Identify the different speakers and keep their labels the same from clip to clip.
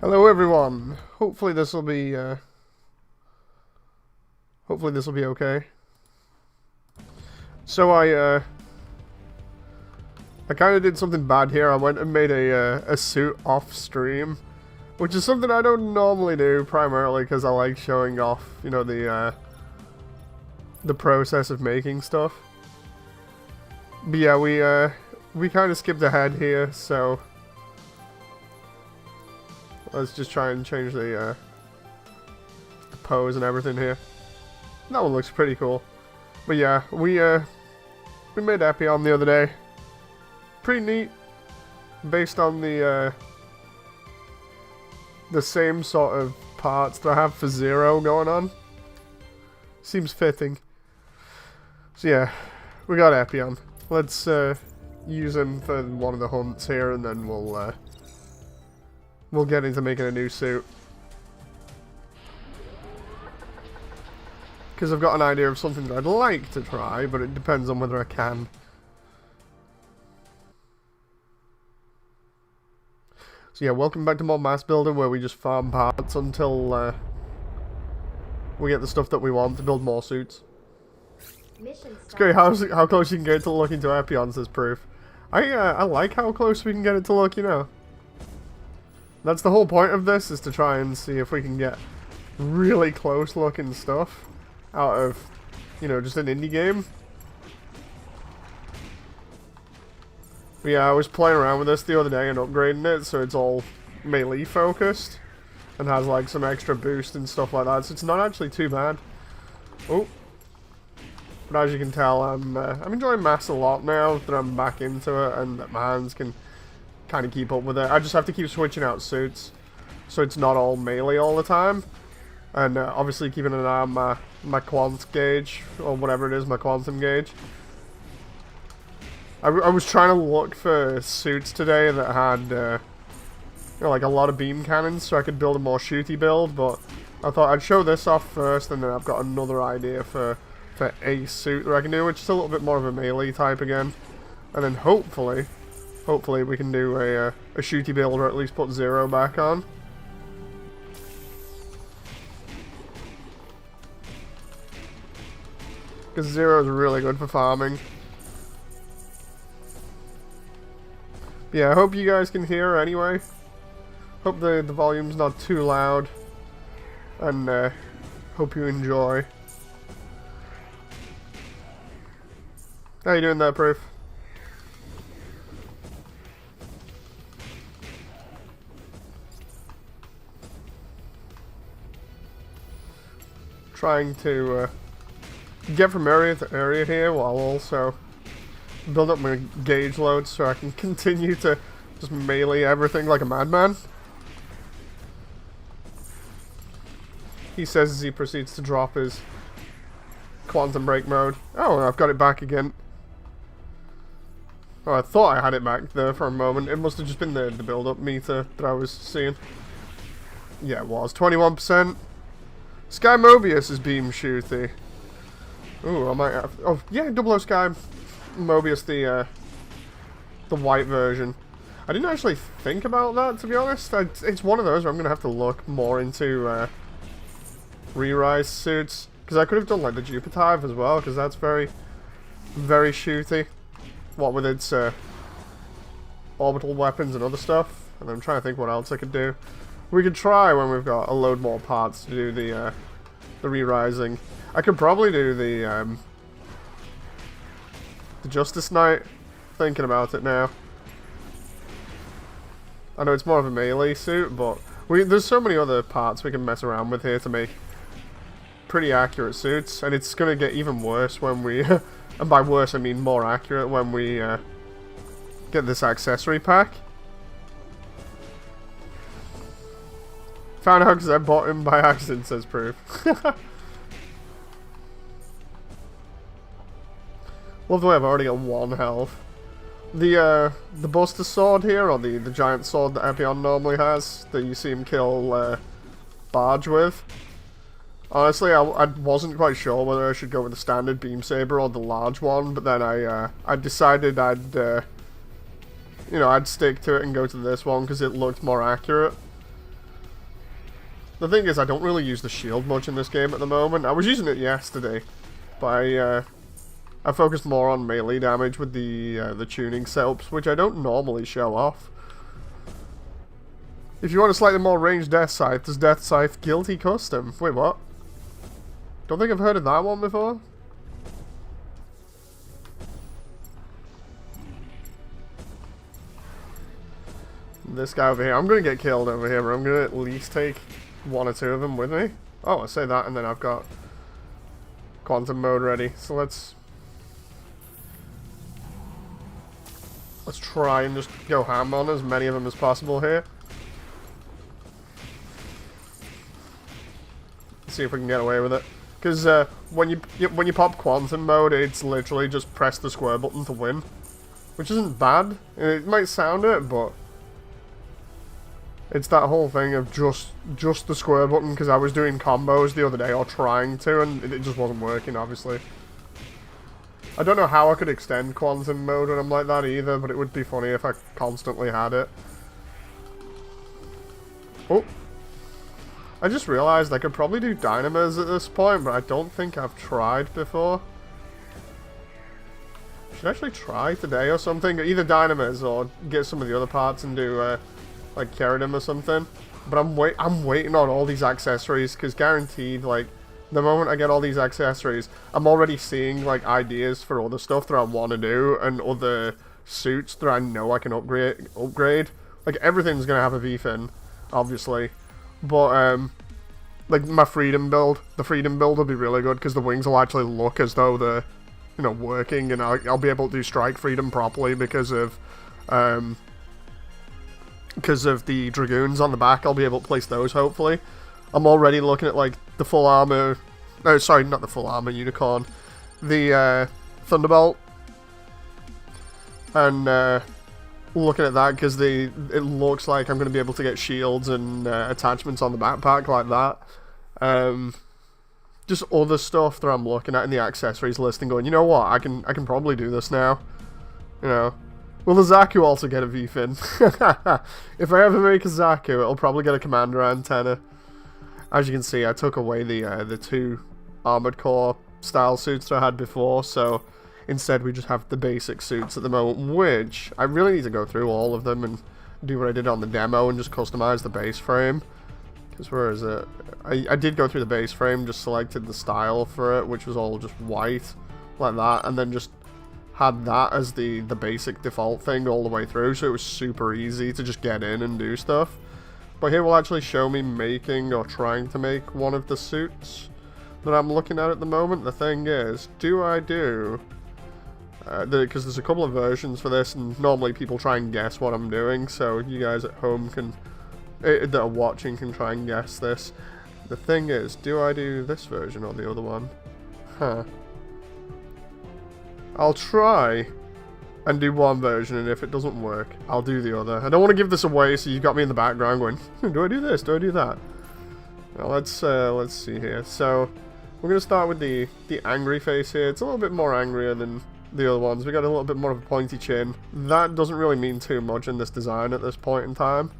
Speaker 1: Hello everyone. Hopefully this will be okay. So I kind of did something bad here. I went and made a suit off stream, which is something I don't normally do, primarily because I like showing off, you know, the process of making stuff. But yeah, we kind of skipped ahead here, so let's just try and change the pose and everything here. That one looks pretty cool. But yeah, we made Epion the other day. Pretty neat, based on the same sort of parts that I have for Zero going on. Seems fitting. So yeah, we got Epion. Let's use him for one of the hunts here, and then we'll get into making a new suit. Because I've got an idea of something that I'd like to try, but it depends on whether I can. So yeah, welcome back to more mass building, where we just farm parts until we get the stuff that we want to build more suits. It's great how close you can get to looking to Epions as proof. I like how close we can get it to look, you know. That's the whole point of this, is to try and see if we can get really close looking stuff out of, you know, just an indie game. But yeah, I was playing around with this the other day and upgrading it, so it's all melee focused and has like some extra boost and stuff like that, so it's not actually too bad. Oh. But as you can tell, I'm enjoying M.A.S.S a lot now that I'm back into it and that my hands can kind of keep up with it. I just have to keep switching out suits, so it's not all melee all the time. And obviously keeping an eye on my quant gauge, or whatever it is, my quantum gauge. I was trying to look for suits today that had, you know, like a lot of beam cannons, so I could build a more shooty build, but I thought I'd show this off first, and then I've got another idea for a suit that I can do, which is a little bit more of a melee type again. And then hopefully we can do a shooty build, or at least put Zero back on. Because Zero is really good for farming. Yeah, I hope you guys can hear anyway. Hope the volume's not too loud. And hope you enjoy. How you doing there, Proof? Trying to get from area to area here, while also build up my gauge load so I can continue to just melee everything like a madman. He says as he proceeds to drop his quantum break mode. Oh, I've got it back again. Oh, I thought I had it back there for a moment. It must have just been the build-up meter that I was seeing. Yeah, it was. 21%. Sky Mobius is beam shooty. Ooh, I might have... Oh, yeah, 00 Sky Mobius, the white version. I didn't actually think about that, to be honest. It's one of those where I'm going to have to look more into re-rise suits. Because I could have done, like, the Jupiter Hive as well, because that's very, very shooty. What with its orbital weapons and other stuff. And I'm trying to think what else I could do. We could try when we've got a load more parts to do the re-rising. I could probably do the Justice Knight. Thinking about it now. I know it's more of a melee suit, but there's so many other parts we can mess around with here to make pretty accurate suits, and it's going to get even worse when we... and by worse I mean more accurate when we get this accessory pack. Found out because I bought him by accident, says Proof. Love the way I've already got 1 health. The Buster Sword here, or the giant sword that Epion normally has, that you see him kill Barge with. Honestly, I wasn't quite sure whether I should go with the standard beam saber or the large one, but then I decided I'd stick to it and go to this one because it looked more accurate. The thing is, I don't really use the shield much in this game at the moment. I was using it yesterday, but I focused more on melee damage with the tuning setups, which I don't normally show off. If you want a slightly more ranged Death Scythe, there's Death Scythe Guilty Custom. Wait, what? Don't think I've heard of that one before. This guy over here. I'm going to get killed over here, but I'm going to at least take one or two of them with me. Oh, I say that, and then I've got Quantum Mode ready. So let's try and just go ham on as many of them as possible here. See if we can get away with it. Because when you pop Quantum Mode, it's literally just press the square button to win, which isn't bad. It might sound it, but it's that whole thing of just the square button. Because I was doing combos the other day, or trying to, and it just wasn't working. Obviously, I don't know how I could extend Quantum Mode when I'm like that either, but it would be funny if I constantly had it. Oh. I just realized I could probably do Dynamas at this point, but I don't think I've tried before. Should actually try today or something. Either Dynamas or get some of the other parts and do like Keridam or something. But I'm waiting on all these accessories, because guaranteed, like, the moment I get all these accessories, I'm already seeing like ideas for other stuff that I want to do and other suits that I know I can upgrade. Like, everything's gonna have a V-fin, obviously. But, like, my Freedom build, the Freedom build will be really good, because the wings will actually look as though they're, you know, working, and I'll be able to do Strike Freedom properly because of the Dragoons on the back. I'll be able to place those, hopefully. I'm already looking at, like, the full armor, no, sorry, not the full armor Unicorn, the, Thunderbolt, and, looking at that, because it looks like I'm going to be able to get shields and attachments on the backpack like that. Just other stuff that I'm looking at in the accessories list and going, you know what, I can probably do this now. You know. Will the Zaku also get a V-fin? If I ever make a Zaku, it'll probably get a Commander antenna. As you can see, I took away the two Armored Core style suits that I had before, so instead we just have the basic suits at the moment, which I really need to go through all of them and do what I did on the demo and just customize the base frame. Because where is it? I did go through the base frame, just selected the style for it, which was all just white, like that, and then just had that as the basic default thing all the way through, so it was super easy to just get in and do stuff. But here will actually show me making or trying to make one of the suits that I'm looking at the moment. The thing is, do I do... because there's a couple of versions for this, and normally people try and guess what I'm doing, so you guys at home can, that are watching, can try and guess this. The thing is, do I do this version or the other one? Huh. I'll try and do one version, and if it doesn't work, I'll do the other. I don't want to give this away, so you got me in the background going, do I do this? Do I do that? Well, let's see here. So, we're going to start with the angry face here. It's a little bit more angrier than the other ones. We got a little bit more of a pointy chin. That doesn't really mean too much in this design at this point in time.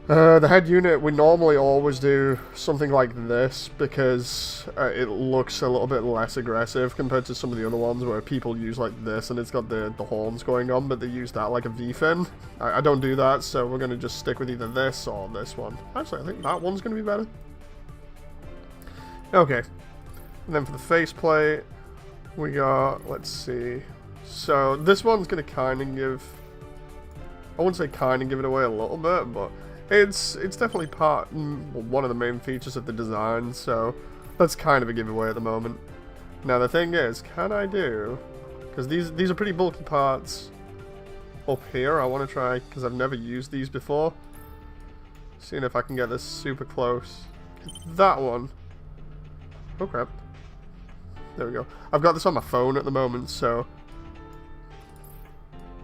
Speaker 1: The head unit, we normally always do something like this because it looks a little bit less aggressive compared to some of the other ones where people use like this and it's got the horns going on, but they use that like a V-fin. I don't do that, so we're going to just stick with either this or this one. Actually, I think that one's going to be better. Okay. And then for the faceplate, we got, let's see. So this one's going to kind of give, I wouldn't say kind of give it away a little bit, but it's definitely one of the main features of the design, so that's kind of a giveaway at the moment. Now the thing is, can I do, because these are pretty bulky parts up here, I want to try, because I've never used these before, seeing if I can get this super close. That one. Oh crap. There we go. I've got this on my phone at the moment, so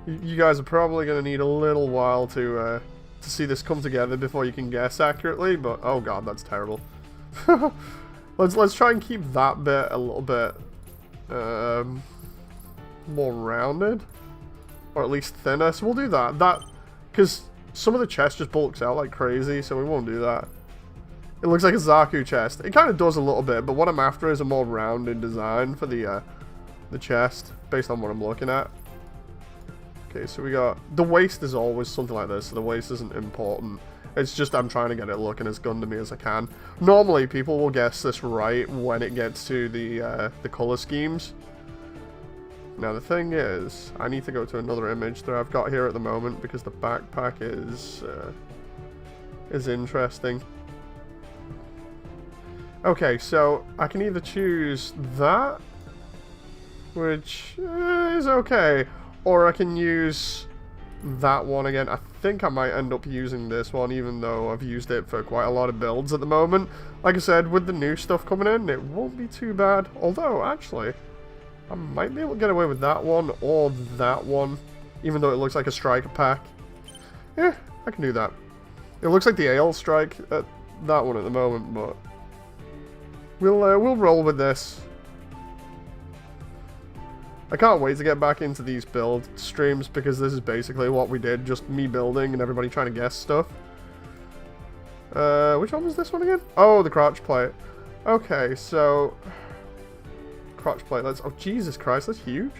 Speaker 1: you guys are probably going to need a little while to see this come together before you can guess accurately, but oh god, that's terrible. let's try and keep that bit a little bit more rounded, or at least thinner. So we'll do that. Because some of the chest just bulks out like crazy, so we won't do that. It looks like a Zaku chest. It kind of does a little bit, but what I'm after is a more rounded design for the chest, based on what I'm looking at. Okay, so we got... The waist is always something like this, so the waist isn't important. It's just I'm trying to get it looking as Gundam-y as I can. Normally, people will guess this right when it gets to the color schemes. Now, the thing is, I need to go to another image that I've got here at the moment, because the backpack is interesting. Okay, so I can either choose that, which is okay, or I can use that one again. I think I might end up using this one, even though I've used it for quite a lot of builds at the moment. Like I said, with the new stuff coming in, it won't be too bad. Although, actually, I might be able to get away with that one or that one, even though it looks like a striker pack. Yeah, I can do that. It looks like the Ale strike at that one at the moment, but we'll roll with this. I can't wait to get back into these build streams, because this is basically what we did, just me building and everybody trying to guess stuff. Which one was this one again? Oh, the crotch plate. Okay, so... Crotch plate, that's... Oh, Jesus Christ, that's huge.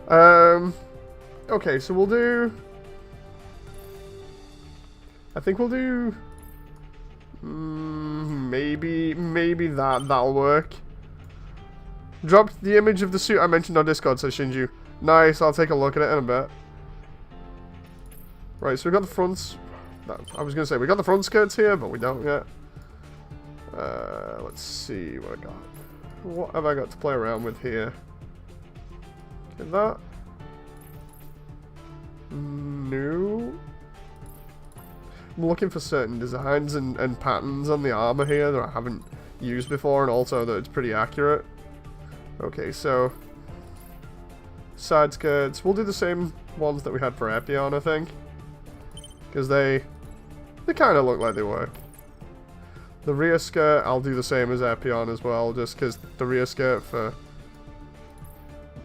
Speaker 1: Okay, so we'll do... I think we'll do... maybe that'll work. Drop the image of the suit I mentioned on Discord, says Shinju. Nice, I'll take a look at it in a bit. Right, so we got the fronts. I was going to say, we got the front skirts here, but we don't yet. Let's see what I got. What have I got to play around with here? Get that. No. I'm looking for certain designs and patterns on the armor here that I haven't used before, and also that it's pretty accurate. Okay, so side skirts. We'll do the same ones that we had for Epion, I think, because they kind of look like they were. The rear skirt, I'll do the same as Epion as well, just because the rear skirt for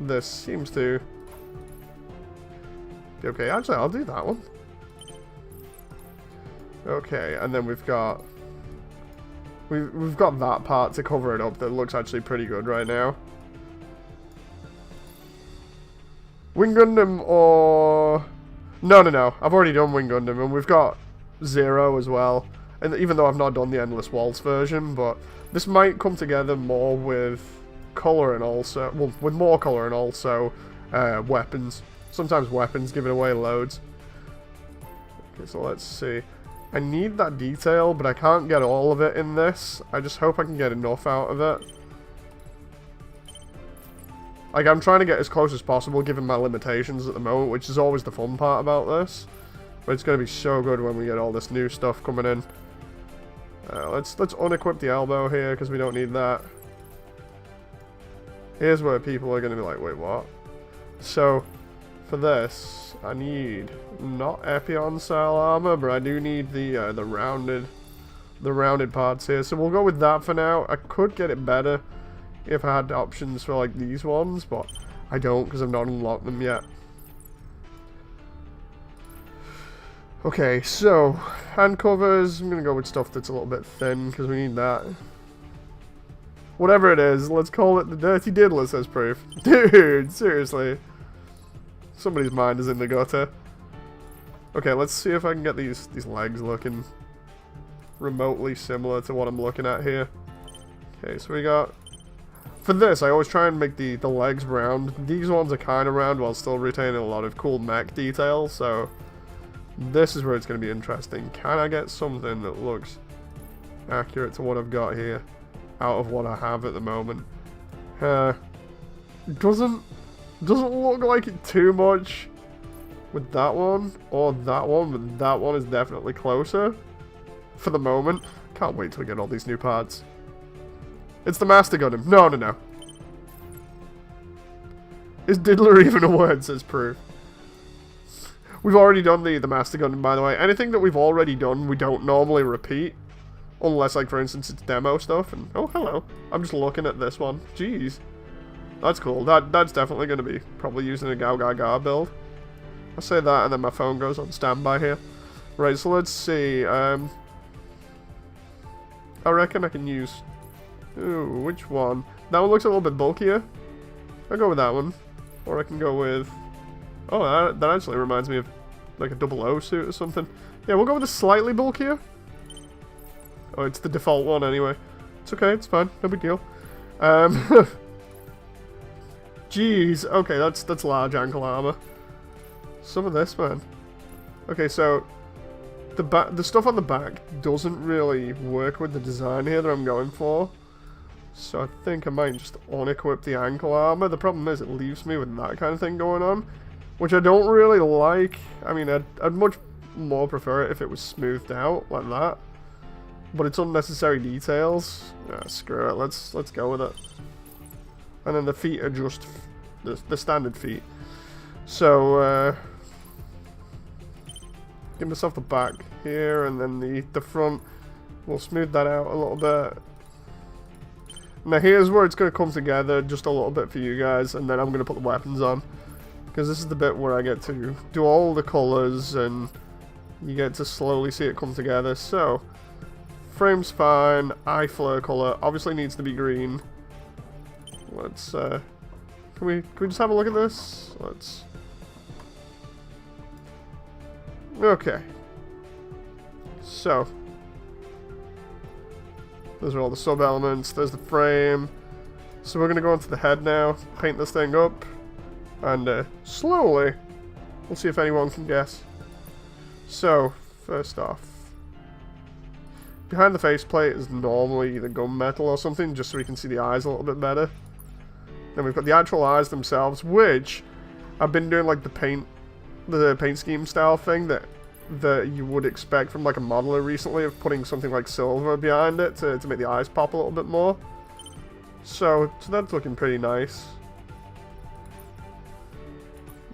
Speaker 1: this seems to be okay. Actually, I'll do that one. Okay, and then we've got that part to cover it up that looks actually pretty good right now. Wing Gundam or... No. I've already done Wing Gundam, and we've got Zero as well. And even though I've not done the Endless Waltz version, but this might come together more with colour and also... Well, with more colour and also weapons. Sometimes weapons give it away loads. Okay, so let's see. I need that detail, but I can't get all of it in this. I just hope I can get enough out of it. Like, I'm trying to get as close as possible, given my limitations at the moment, which is always the fun part about this. But it's going to be so good when we get all this new stuff coming in. Let's unequip the elbow here, because we don't need that. Here's where people are going to be like, wait, what? So, for this, I need not Epion style armor, but I do need the rounded parts here. So we'll go with that for now. I could get it better if I had options for like these ones, but I don't because I've not unlocked them yet. Okay, so hand covers. I'm gonna go with stuff that's a little bit thin because we need that. Whatever it is, let's call it the Dirty Diddler, says Proof. Dude, seriously. Somebody's mind is in the gutter. Okay, let's see if I can get these legs looking remotely similar to what I'm looking at here. Okay, so we got... For this, I always try and make the legs round. These ones are kind of round while still retaining a lot of cool mech detail, so... This is where it's going to be interesting. Can I get something that looks accurate to what I've got here out of what I have at the moment? Doesn't look like it too much with that one or that one, but that one is definitely closer for the moment. Can't wait till we get all these new parts. It's the Master Gundam. No. Is Diddler even a word, says Proof. We've already done the Master Gundam, by the way. Anything that we've already done, we don't normally repeat. Unless, like, for instance, it's demo stuff. And oh, hello. I'm just looking at this one. Jeez. That's cool. That's definitely going to be probably using a Gao Gaga build. I say that, and then my phone goes on standby here. Right, so let's see. I reckon I can use... Ooh, which one? That one looks a little bit bulkier. I'll go with that one. Or I can go with... Oh, that actually reminds me of like a 00 suit or something. Yeah, we'll go with a slightly bulkier. Oh, it's the default one anyway. It's okay, it's fine, no big deal. Jeez, okay, that's large ankle armor. Some of this, man. Okay, so the stuff on the back doesn't really work with the design here that I'm going for. So I think I might just unequip the ankle armor. The problem is it leaves me with that kind of thing going on, which I don't really like. I mean, I'd much more prefer it if it was smoothed out like that. But it's unnecessary details. Ah, screw it. Let's go with it. And then the feet are just the standard feet. So give myself the back here, and then the front. We'll smooth that out a little bit. Now here's where it's going to come together just a little bit for you guys, and then I'm going to put the weapons on. Because this is the bit where I get to do all the colours, and you get to slowly see it come together. So, frame's fine, eye flare colour, obviously needs to be green. Let's, can we just have a look at this? Let's... Okay. So, those are all the sub-elements, there's the frame. So we're going to go onto the head now, paint this thing up, and slowly, we'll see if anyone can guess. So, first off, behind the faceplate is normally either gunmetal or something, just so we can see the eyes a little bit better. Then we've got the actual eyes themselves, which I've been doing like the paint scheme style thing that you would expect from like a modeler recently, of putting something like silver behind it to make the eyes pop a little bit more. So that's looking pretty nice.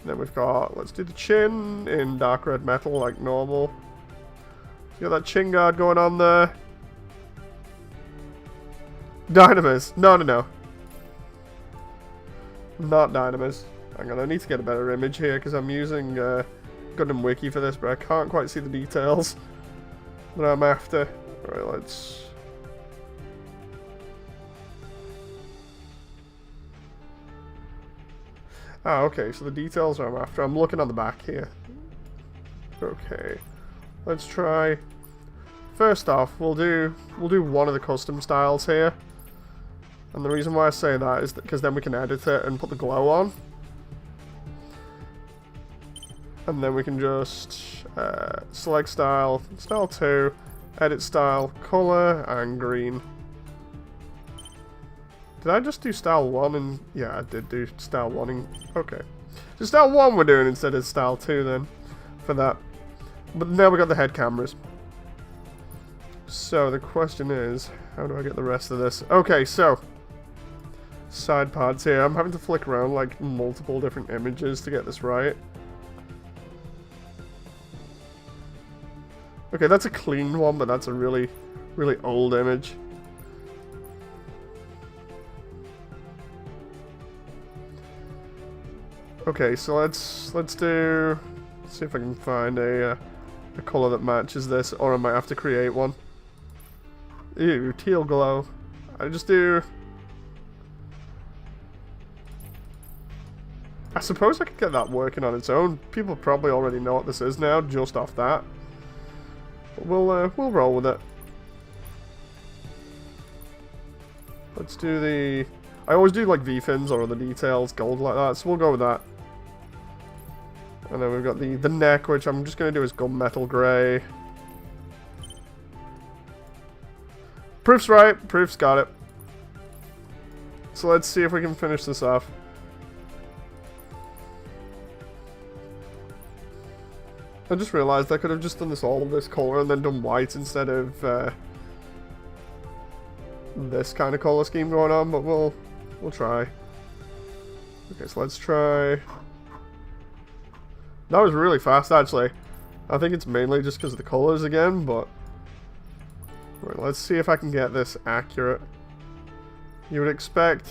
Speaker 1: Then we've got, let's do the chin in dark red metal like normal. You got that chin guard going on there. Dynamis. No. Not Dynamis. Hang on, I need to get a better image here because I'm using Gundam Wiki for this, but I can't quite see the details that I'm after. Alright, let's... Ah, okay, so the details I'm after. I'm looking on the back here. Okay. Let's try... First off, we'll do one of the custom styles here. And the reason why I say that is because then we can edit it and put the glow on. And then we can just select style, style 2, edit style, color, and green. Did I just do style 1 and... Yeah, I did do style 1 and... Okay. So style 1 we're doing instead of style 2 then, for that. But now we got the head cameras. So the question is, how do I get the rest of this? Okay, so... Side parts here. I'm having to flick around like multiple different images to get this right. Okay, that's a clean one, but that's a really, really old image. Okay, so let's see if I can find a color that matches this, or I might have to create one. Ew, teal glow. I just do... I suppose I could get that working on its own. People probably already know what this is now, just off that. But we'll roll with it. Let's do the... I always do like V-fins or other details, gold like that, so we'll go with that. And then we've got the neck, which I'm just going to do as gunmetal grey. Proof's right, Proof's got it. So let's see if we can finish this off. I just realised I could have just done all of this colour and then done white instead of this kind of colour scheme going on, but we'll try. Okay, so let's try... That was really fast, actually. I think it's mainly just because of the colours again, but... Right, let's see if I can get this accurate. You would expect...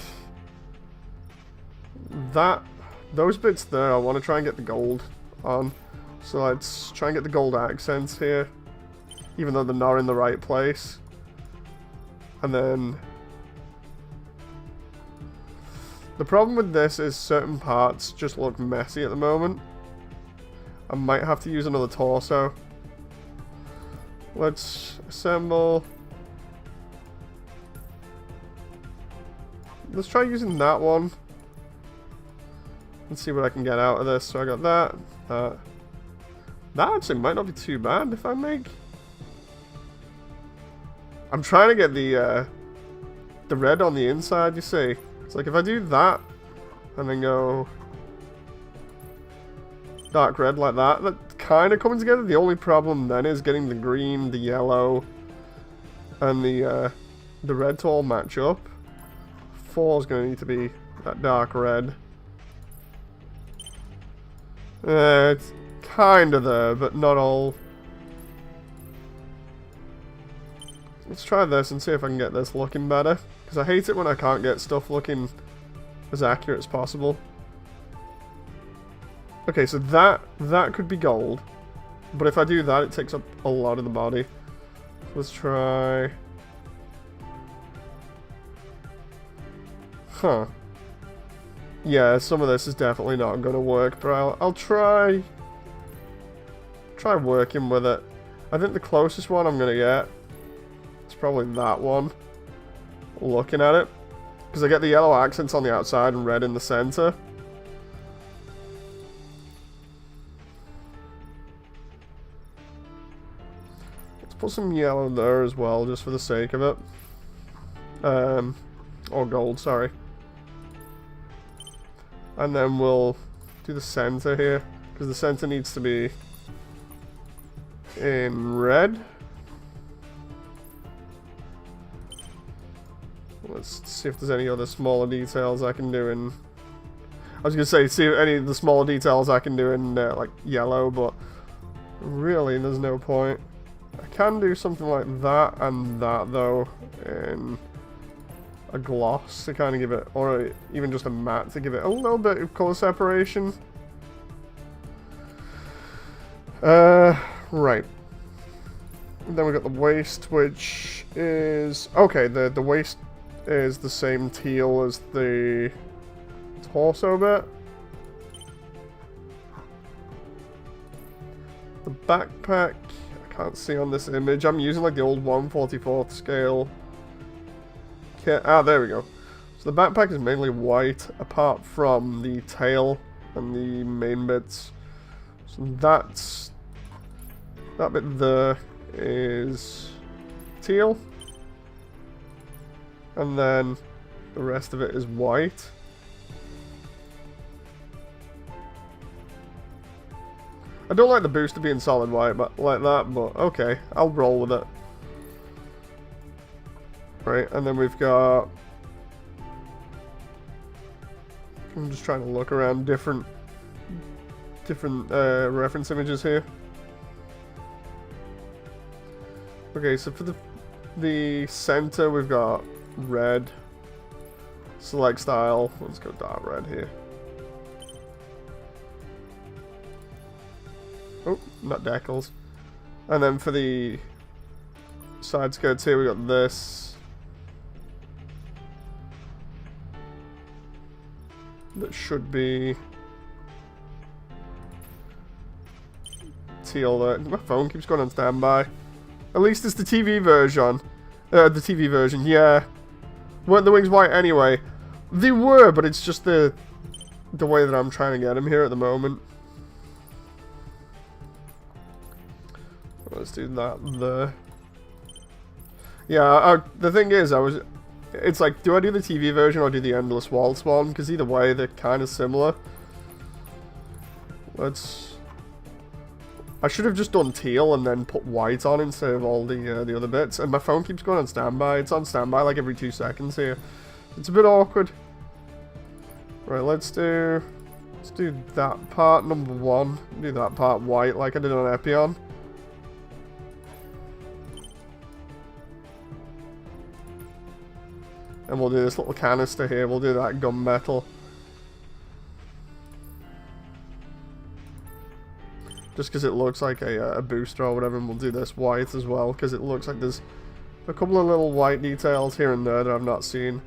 Speaker 1: Those bits there, I want to try and get the gold on. So let's try and get the gold accents here. Even though they're not in the right place. And then the problem with this is certain parts just look messy at the moment. I might have to use another torso. Let's assemble. Let's try using that one. Let's see what I can get out of this. So I got that, that. That actually might not be too bad if I make. I'm trying to get the red on the inside, you see. It's like if I do that and then go dark red like that, that kind of coming together. The only problem then is getting the green, the yellow, and the red to all match up. 4 is going to need to be that dark red. It's kind of there, but not all. Let's try this and see if I can get this looking better. Because I hate it when I can't get stuff looking as accurate as possible. Okay, so that could be gold. But if I do that, it takes up a lot of the body. Let's try. Huh. Yeah, some of this is definitely not going to work, but I'll try working with it. I think the closest one I'm going to get is probably that one. Looking at it. Because I get the yellow accents on the outside and red in the center. Let's put some yellow there as well, just for the sake of it. Or gold, sorry. And then we'll do the center here, because the center needs to be in red. Let's see if there's any other smaller details I can do in. I was gonna say, see if any of the smaller details I can do in like yellow, but really there's no point. I can do something like that and that though in a gloss to kind of give it, or even just a matte to give it a little bit of color separation. Right. And then we got the waist, which is okay. The waist is the same teal as the torso bit. The backpack, I can't see on this image. I'm using like the old 1/44 scale kit. Ah, there we go. So the backpack is mainly white, apart from the tail and the main bits. So that bit there is teal. And then the rest of it is white. I don't like the booster being solid white, but like that, but okay, I'll roll with it. Right, and then we've got. I'm just trying to look around different reference images here. Okay, so for the center, we've got red. Select style. Let's go dark red here. Oh, not decals. And then for the side skirts here, we got this. That should be teal there. My phone keeps going on standby. At least it's the TV version. The TV version, yeah. Weren't the wings white anyway? They were, but it's just the way that I'm trying to get them here at the moment. Let's do that there. Yeah, the thing is, it's like, do I do the TV version or do the Endless Waltz one? Because either way, they're kind of similar. I should have just done teal and then put white on instead of all the other bits. And my phone keeps going on standby. It's on standby like every 2 seconds here. It's a bit awkward. Right, let's do that part number 1. Do that part white like I did on Epion. And we'll do this little canister here. We'll do that gunmetal. Just because it looks like a booster or whatever, and we'll do this white as well, because it looks like there's A couple of little white details here and there that I've not seen.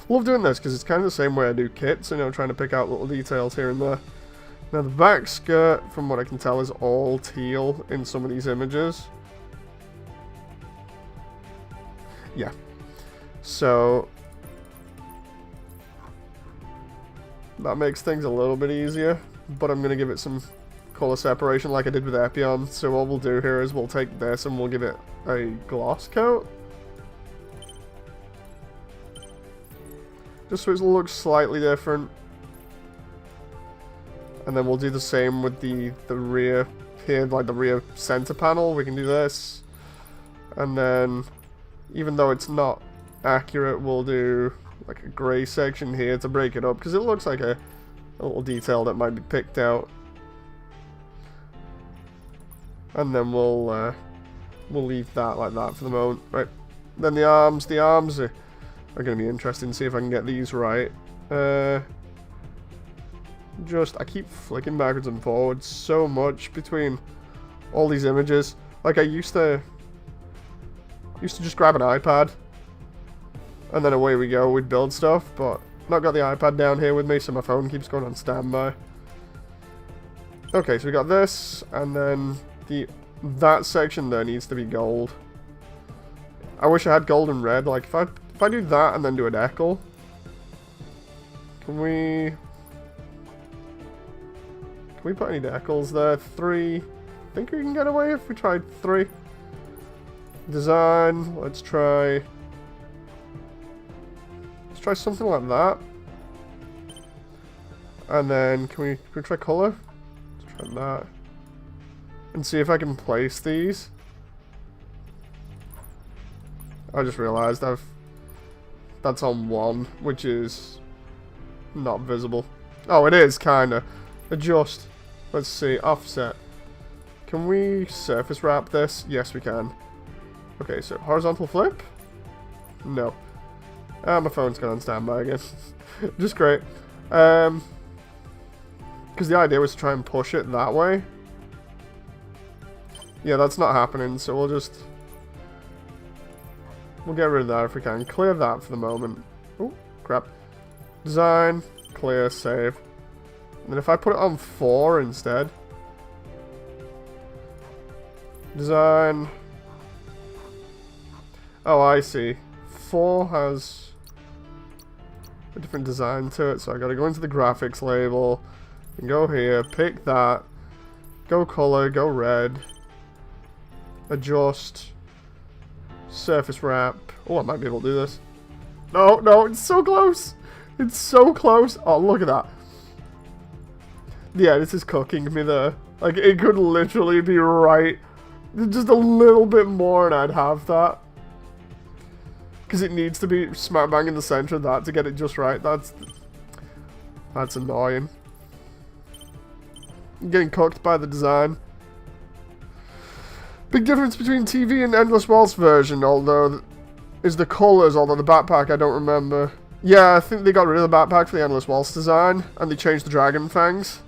Speaker 1: Love doing this because it's kind of the same way I do kits, you know, trying to pick out little details here and there. Now the back skirt, from what I can tell, is all teal in some of these images. Yeah. So that makes things a little bit easier, but I'm going to give it some color separation like I did with Epion. So what we'll do here is we'll take this and we'll give it a gloss coat. Just so it looks slightly different. And then we'll do the same with the rear here, like the rear center panel. We can do this. And then, even though it's not accurate, we'll do like a grey section here to break it up, because it looks like a little detail that might be picked out. And then we'll leave that like that for the moment. Right. Then the arms are going to be interesting. See if I can get these right. I keep flicking backwards and forwards so much between all these images. Like I used to just grab an iPad and then away we go, we'd build stuff, but not got the iPad down here with me, so my phone keeps going on standby. Okay, so we got this, and then that section there needs to be gold. I wish I had gold and red. Like if I do that and then do a decal, can we put any decals there? 3. I think we can get away if we tried 3. Design. Let's try something like that. And then can we try color? Let's try that. And see if I can place these. I just realized that's on 1, which is not visible. Oh, it is kinda. Adjust. Let's see, offset. Can we surface wrap this? Yes, we can. Okay, so horizontal flip? No. My phone's gone on standby again. Just great. Because the idea was to try and push it that way. Yeah, that's not happening, so we'll get rid of that if we can. Clear that for the moment. Oh, crap. Design, clear, save. And then if I put it on 4 instead. Design. Oh, I see. 4 has a different design to it, so I gotta go into the graphics label and go here, pick that, go color, go red, adjust, surface wrap. Oh, I might be able to do this. No, no, it's so close. It's so close. Oh, look at that. Yeah, this is cooking me there. Like, it could literally be right. Just a little bit more and I'd have that. Because it needs to be smack bang in the center of that to get it just right. That's annoying. I'm getting cooked by the design. Big difference between TV and Endless Waltz version, although, is the colors, although the backpack I don't remember. Yeah, I think they got rid of the backpack for the Endless Waltz design, and they changed the dragon fangs.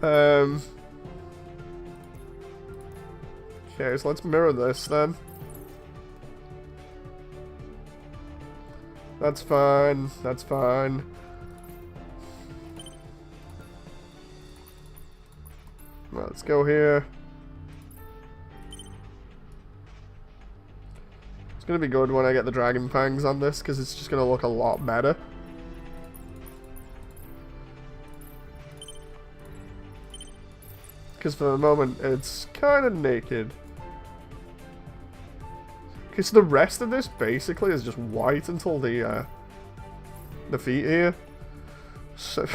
Speaker 1: Okay, so let's mirror this then. That's fine, that's fine. Let's go here. It's gonna be good when I get the dragon fangs on this, because it's just gonna look a lot better. Because for the moment, it's kind of naked. Because the rest of this basically is just white until the feet here. So,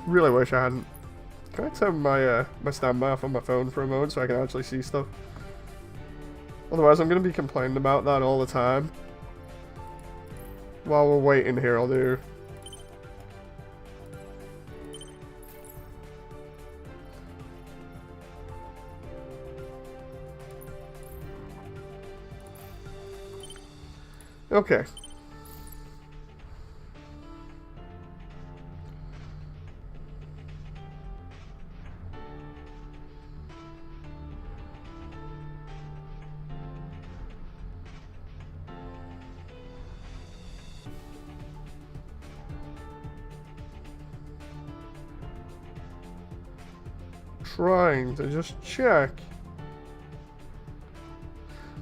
Speaker 1: really wish I hadn't. Can I turn my my standby off on my phone for a moment so I can actually see stuff? Otherwise, I'm going to be complaining about that all the time. While we're waiting here, I'll do. Okay. trying to just check.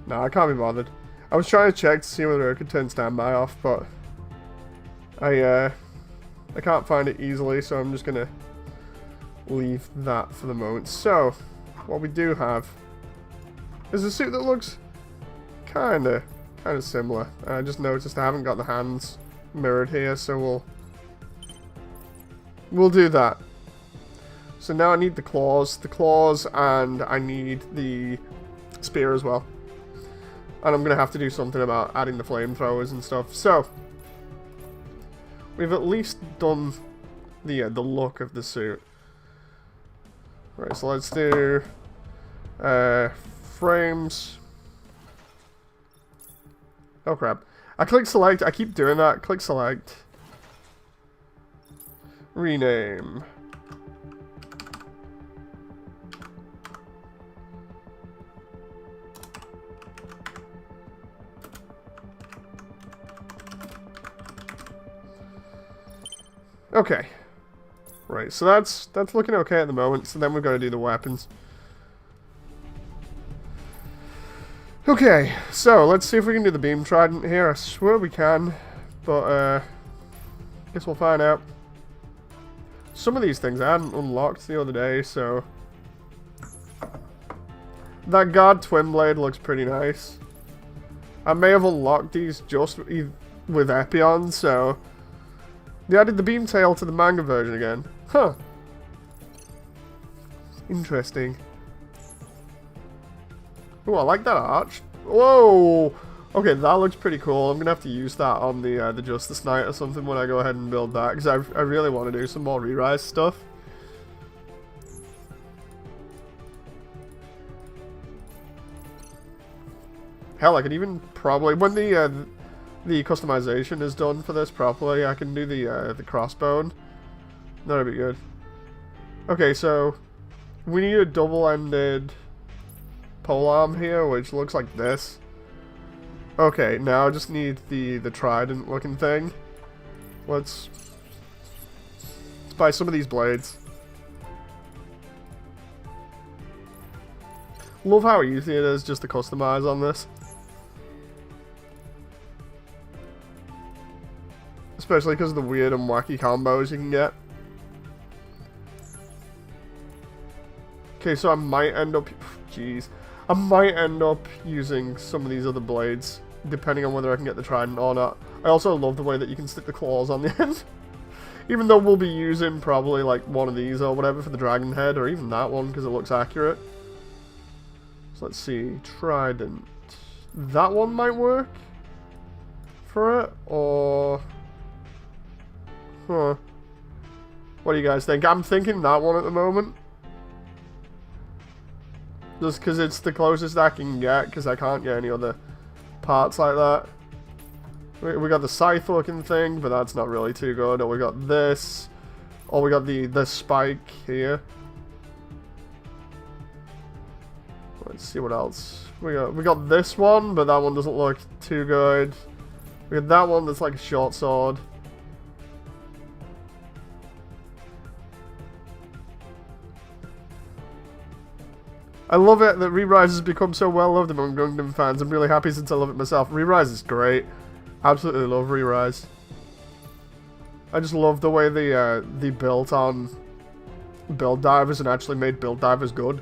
Speaker 1: No, I can't be bothered. I was trying to check to see whether I could turn standby off, but I can't find it easily, so I'm just gonna leave that for the moment. So, what we do have is a suit that looks kinda similar. I just noticed I haven't got the hands mirrored here, so we'll do that. So now I need the claws, and I need the spear as well. And I'm gonna have to do something about adding the flamethrowers and stuff. So we've at least done the look of the suit. Right, so let's do frames. Oh crap. I click select, I keep doing that. Click select. Rename. Okay. Right, so that's looking okay at the moment, so then we've got to do the weapons. Okay, so let's see if we can do the beam trident here. I swear we can, but guess we'll find out. Some of these things I hadn't unlocked the other day, so that guard twin blade looks pretty nice. I may have unlocked these just with Epion, so they added the beam tail to the manga version again. Huh. Interesting. Oh, I like that arch. Whoa! Okay, that looks pretty cool. I'm gonna have to use that on the Justice Knight or something when I go ahead and build that, because I really want to do some more re-rise stuff. Hell, I could even probably, when the customization is done for this properly, I can do the crossbone. That'd be good. Okay, so we need a double-ended polearm here, which looks like this. Okay, now I just need the trident looking thing. Let's buy some of these blades. Love how easy it is just to customize on this. Especially because of the weird and wacky combos you can get. Okay, so I might end up... Jeez. I might end up using some of these other blades, depending on whether I can get the trident or not. I also love the way that you can stick the claws on the end. Even though we'll be using probably like one of these or whatever for the dragon head, or even that one because it looks accurate. So let's see, trident. That one might work for it, or... Huh. What do you guys think? I'm thinking that one at the moment. Just because it's the closest I can get, because I can't get any other parts like that. We got the scythe looking thing, but that's not really too good. Or we got this. Or we got the spike here. Let's see what else. We got this one, but that one doesn't look too good. We got that one that's like a short sword. I love it that Re-Rise has become so well loved among Gundam fans. I'm really happy since I love it myself. Re-Rise is great. Absolutely love Re-Rise. I just love the way they built on build divers and actually made build divers good.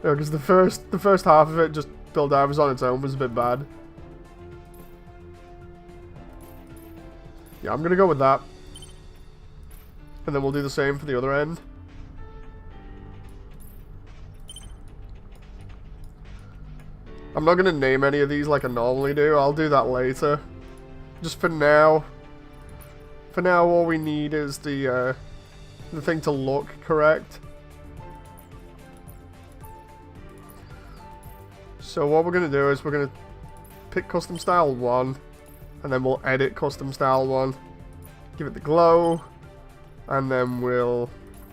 Speaker 1: Because the first half of it, just build divers on its own, was a bit bad. Yeah, I'm gonna go with that. And then we'll do the same for the other end. I'm not going to name any of these like I normally do. I'll do that later. Just for now. For now, all we need is the thing to look correct. So what we're going to do is we're going to pick custom style 1. And then we'll edit custom style 1. Give it the glow. And then we'll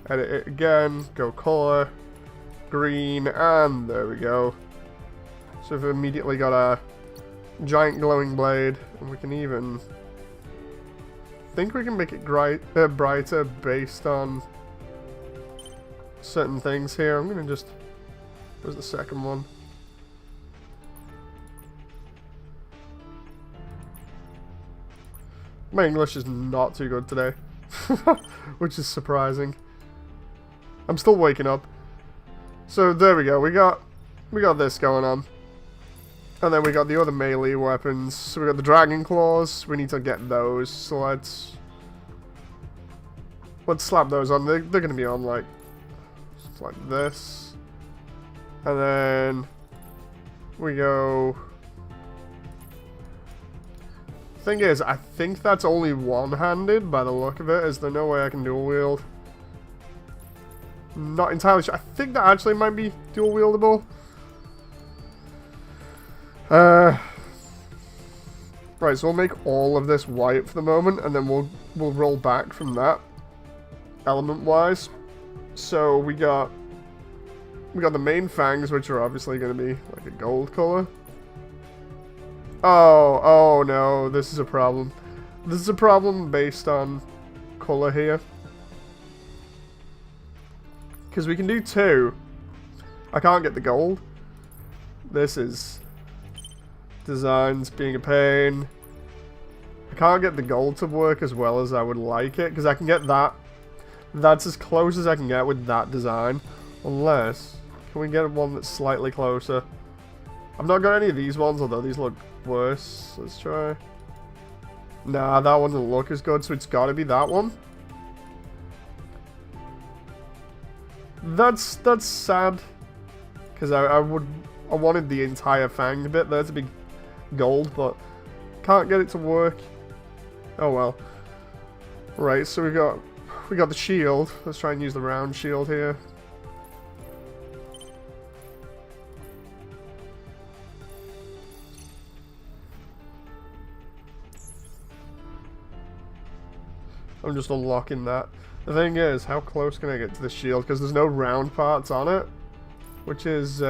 Speaker 1: edit it again. Go color. Green. And there we go. So we've immediately got a giant glowing blade, and we can even think we can make it brighter based on certain things here. I'm gonna just... Where's the second one? My English is not too good today, which is surprising. I'm still waking up. So there we go. We got this going on, and then we got the other melee weapons. So we got the dragon claws. We need to get those. So let's slap those on. They're gonna be on like this, and then we go. Thing is, I think that's only one-handed by the look of it. Is there no way I can dual wield? Not entirely sure. I think that actually might be dual wieldable. Right, so we'll make all of this white for the moment, and then we'll roll back from that element-wise. So we got the main fangs, which are obviously going to be like a gold color. Oh no, this is a problem. This is a problem based on color here. Because we can do two. I can't get the gold. This is... Designs being a pain. I can't get the gold to work as well as I would like it. Because I can get that. That's as close as I can get with that design. Unless... Can we get one that's slightly closer? I've not got any of these ones, although these look worse. Let's try. Nah, that one doesn't look as good, so it's got to be that one. That's sad, because I wanted the entire fang bit there to be gold, but can't get it to work. Oh well. Right, so we got the shield. Let's try and use the round shield here. I'm just unlocking that. The thing is, how close can I get to the shield? Because there's no round parts on it, which is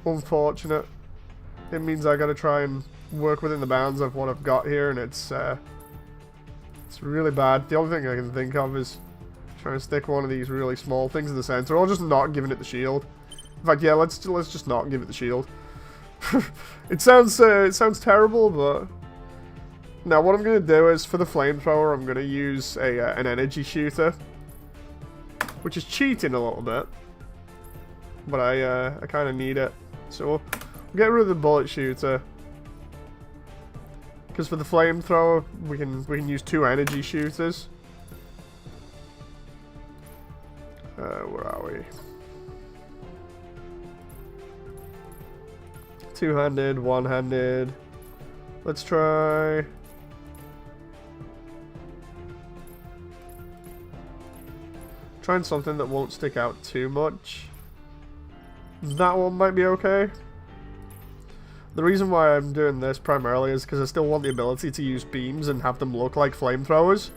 Speaker 1: unfortunate. It means I gotta try and work within the bounds of what I've got here, and it's really bad. The only thing I can think of is trying to stick one of these really small things in the center, or just not giving it the shield. In fact, yeah, let's just not give it the shield. It sounds terrible, but. Now, what I'm going to do is, for the flamethrower, I'm going to use an energy shooter. Which is cheating a little bit. But I kind of need it. So, we'll get rid of the bullet shooter. Because for the flamethrower, we can use 2 energy shooters. Where are we? Two-handed, one-handed. Let's try... Trying something that won't stick out too much. That one might be okay. The reason why I'm doing this primarily is because I still want the ability to use beams and have them look like flamethrowers.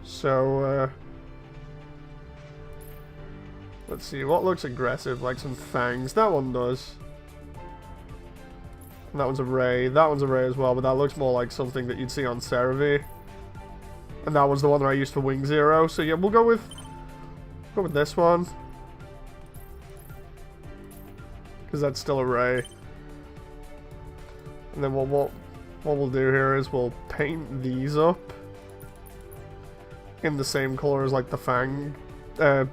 Speaker 1: So, let's see, what looks aggressive, like some fangs? That one does. And that one's a ray. That one's a ray as well, but that looks more like something that you'd see on Cerevi. And that was the one that I used for Wing Zero. So yeah, we'll go with this one. Because that's still a ray. And then what we'll do here is we'll paint these up in the same color as like the fang, the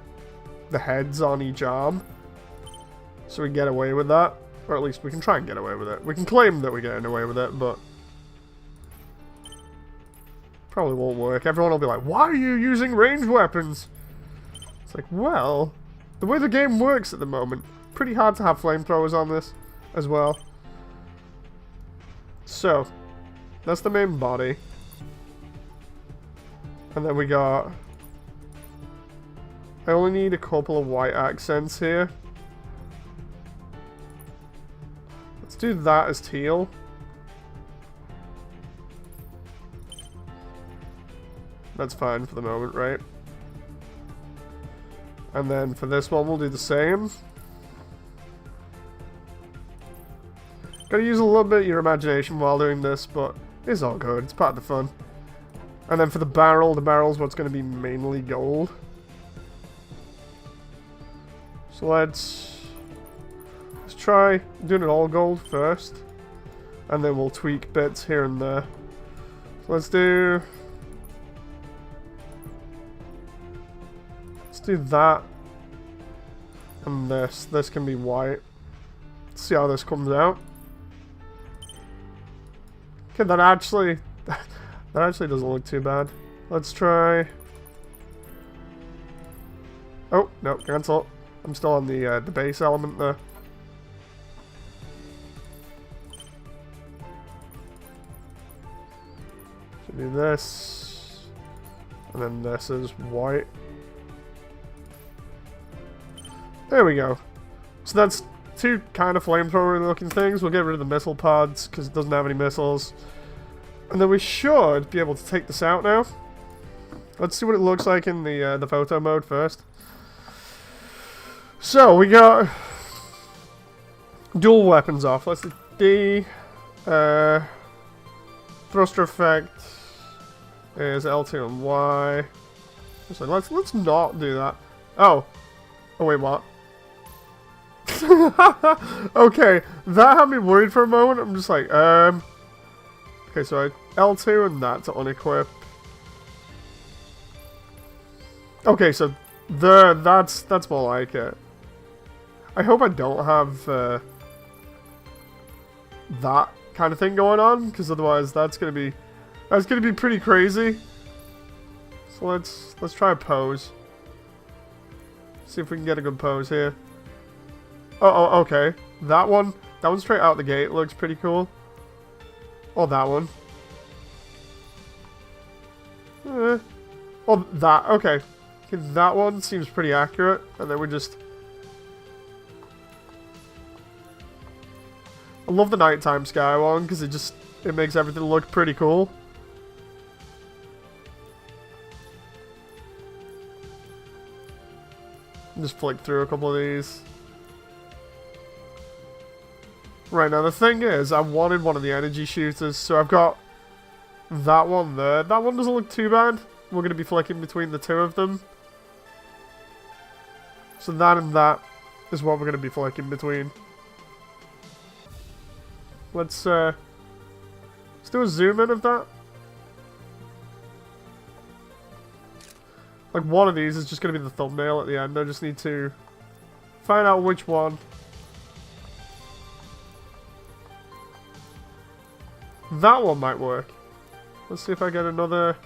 Speaker 1: heads on each arm. So we get away with that. Or at least we can try and get away with it. We can claim that we're getting away with it, but probably won't work. Everyone will be like, why are you using ranged weapons? It's like, well, the way the game works at the moment, pretty hard to have flamethrowers on this as well. So, that's the main body. And then we got... I only need a couple of white accents here. Let's do that as teal. That's fine for the moment, right? And then for this one, we'll do the same. Gotta use a little bit of your imagination while doing this, but it's all good. It's part of the fun. And then for the barrel's what's going to be mainly gold. So let's try doing it all gold first, and then we'll tweak bits here and there. So let's do that, and this. This can be white. Let's see how this comes out. Okay, that actually doesn't look too bad. Let's try. Oh no, cancel. I'm still on the base element there. Should do this, and then this is white. There we go. So that's two kind of flamethrower looking things. We'll get rid of the missile pods because it doesn't have any missiles. And then we should be able to take this out now. Let's see what it looks like in the photo mode first. So we got dual weapons off. Let's do D. Thruster effect is L2 and Y. So let's not do that. Oh wait, what? Okay, that had me worried for a moment. I'm just like, okay, so L2 and that to unequip. Okay, so that's more like it. I hope I don't have that kind of thing going on, because otherwise that's gonna be pretty crazy. So let's try a pose. See if we can get a good pose here. Oh, okay. That one straight out the gate looks pretty cool. Oh, that one. Oh, that. Okay. That one seems pretty accurate. And then we just... I love the nighttime sky one because it makes everything look pretty cool. Just flick through a couple of these. Right, now the thing is, I wanted one of the energy shooters, so I've got that one there. That one doesn't look too bad. We're going to be flicking between the two of them. So that and that is what we're going to be flicking between. Let's do a zoom in of that. Like, one of these is just going to be the thumbnail at the end. I just need to find out which one. That one might work. Let's see if I get another...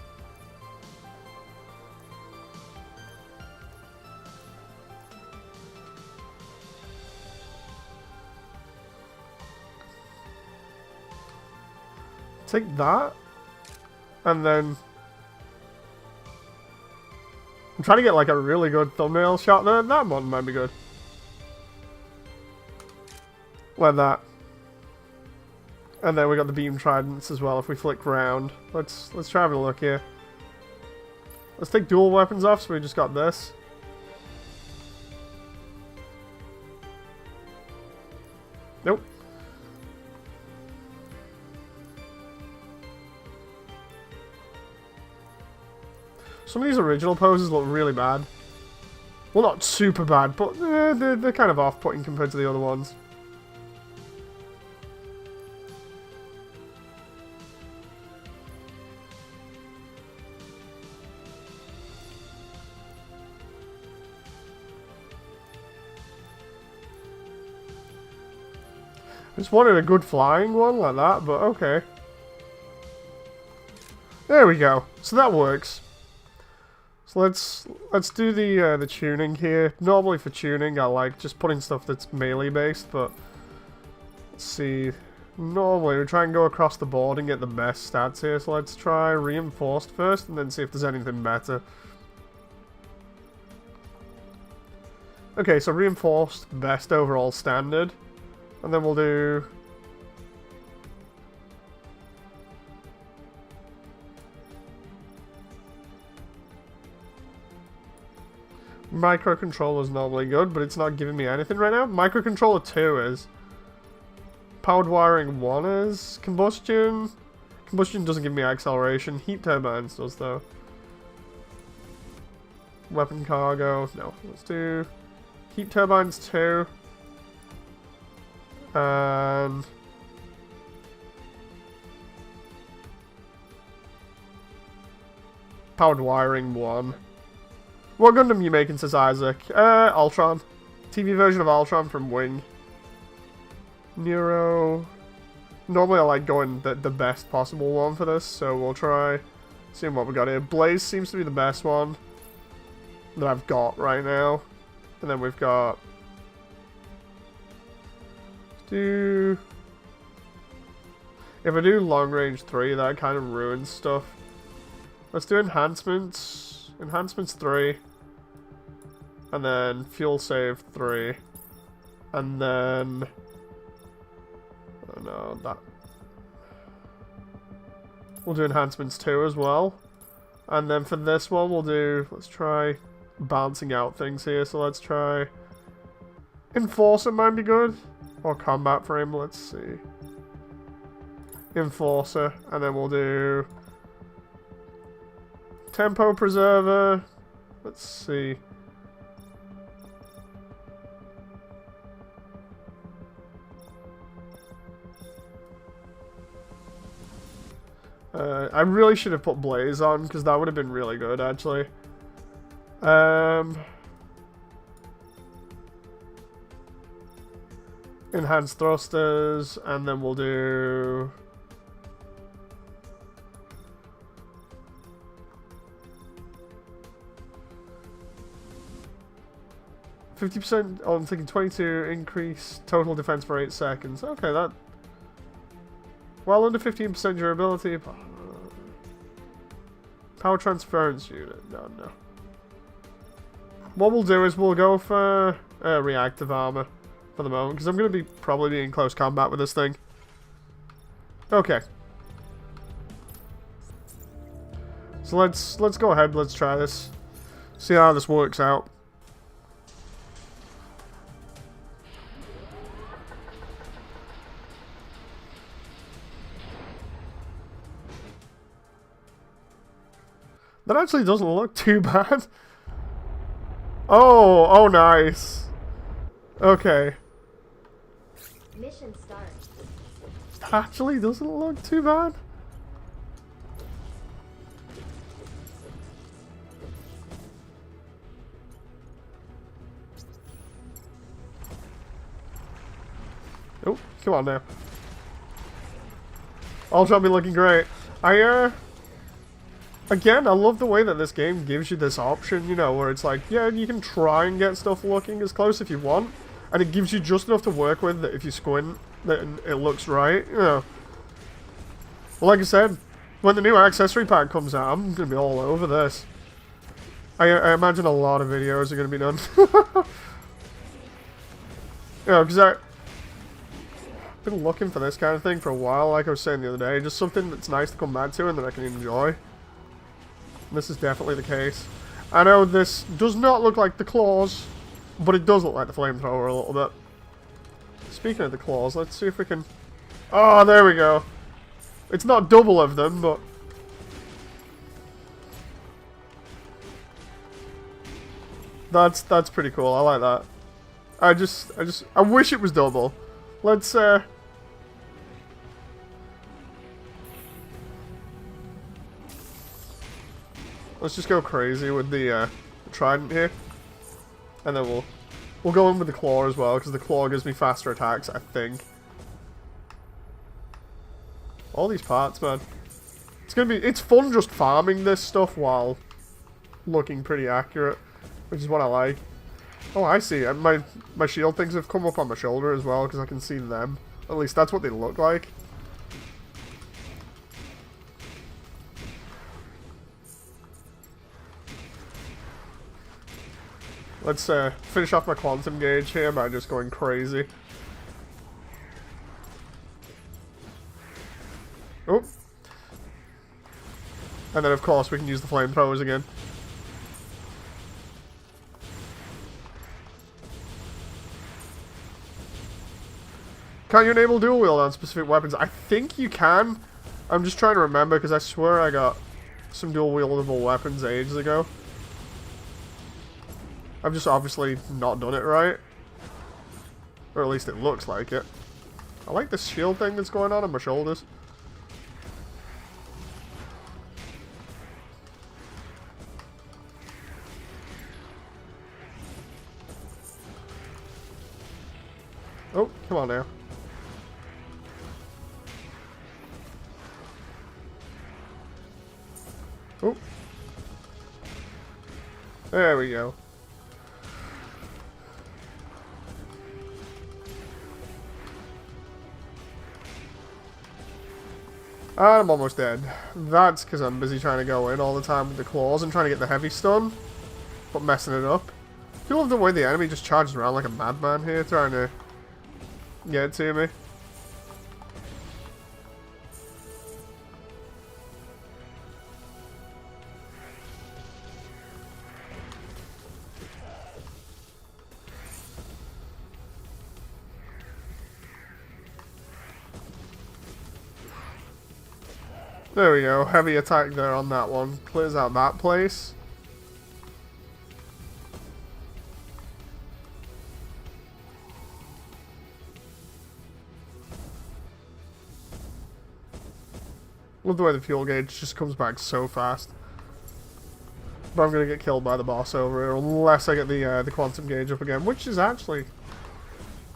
Speaker 1: Take that. And then... I'm trying to get like a really good thumbnail shot there. That one might be good. Like that. And then we got the beam tridents as well if we flick round. Let's try having a look here. Let's take dual weapons off, so we just got this. Nope. Some of these original poses look really bad. Well, not super bad, but they're kind of off-putting compared to the other ones. I just wanted a good flying one like that, but okay. There we go. So that works. So let's do the tuning here. Normally for tuning, I like just putting stuff that's melee based, but let's see. Normally we try and go across the board and get the best stats here. So let's try reinforced first, and then see if there's anything better. Okay, so reinforced, best overall standard. And then we'll do... Microcontroller's normally good, but it's not giving me anything right now. Microcontroller 2 is. Powered wiring 1 is. Combustion. Combustion doesn't give me acceleration. Heat turbines does, though. Weapon cargo. No. Let's do... Heat turbines 2. And... powered wiring 1. What Gundam you making, says Isaac? Ultron. TV version of Ultron from Wing. Neuro... Normally I like going the best possible one for this, so we'll try seeing what we got here. Blaze seems to be the best one that I've got right now. And then we've got... If I do long range 3, that kind of ruins stuff. Let's do enhancements. Enhancements 3. And then fuel save 3. And then... oh no, that... we'll do enhancements 2 as well. And then for this one we'll do... let's try balancing out things here. So let's try... Enforcer might be good. Or combat frame, let's see. Enforcer. And then we'll do... Tempo Preserver. Let's see. I really should have put Blaze on, because that would have been really good, actually. Enhanced thrusters, and then we'll do... 50%, oh, I'm thinking 22 increase total defense for 8 seconds. Okay, that... well under 15% durability. Power transference unit. No. What we'll do is we'll go for reactive armor for the moment, because I'm going to be probably in close combat with this thing. Okay. So let's go ahead. Let's try this. See how this works out. That actually doesn't look too bad. Oh, nice. Okay.
Speaker 2: Mission start.
Speaker 1: That actually doesn't look too bad. Oh, come on now. Ultron be looking great. Again, I love the way that this game gives you this option, you know, where it's like, yeah, you can try and get stuff looking as close if you want, and it gives you just enough to work with that if you squint, then it looks right, you know. Well, like I said, when the new accessory pack comes out, I'm going to be all over this. I imagine a lot of videos are going to be done. You know, because I've been looking for this kind of thing for a while, like I was saying the other day, just something that's nice to come back to and that I can enjoy. This is definitely the case. I know this does not look like the claws, but it does look like the flamethrower a little bit. Speaking of the claws, let's see if we can... oh, there we go. It's not double of them, but... That's pretty cool. I like that. I wish it was double. Let's just go crazy with the trident here, and then we'll go in with the claw as well, because the claw gives me faster attacks, I think. All these parts, man. It's fun just farming this stuff while looking pretty accurate, which is what I like. Oh, I see. And my shield things have come up on my shoulder as well, because I can see them. At least that's what they look like. Let's finish off my quantum gauge here by just going crazy. Oh. And then, of course, we can use the flamethrowers again. Can't you enable dual wield on specific weapons? I think you can. I'm just trying to remember, because I swear I got some dual wieldable weapons ages ago. I've just obviously not done it right. Or at least it looks like it. I like this shield thing that's going on my shoulders. Oh, come on now. Oh. There we go. I'm almost dead. That's because I'm busy trying to go in all the time with the claws and trying to get the heavy stun, but messing it up. I love the way the enemy just charges around like a madman here, trying to get to me. There we go, heavy attack there on that one. Clears out that place. Love the way the fuel gauge just comes back so fast. But I'm gonna get killed by the boss over here unless I get the quantum gauge up again, which is actually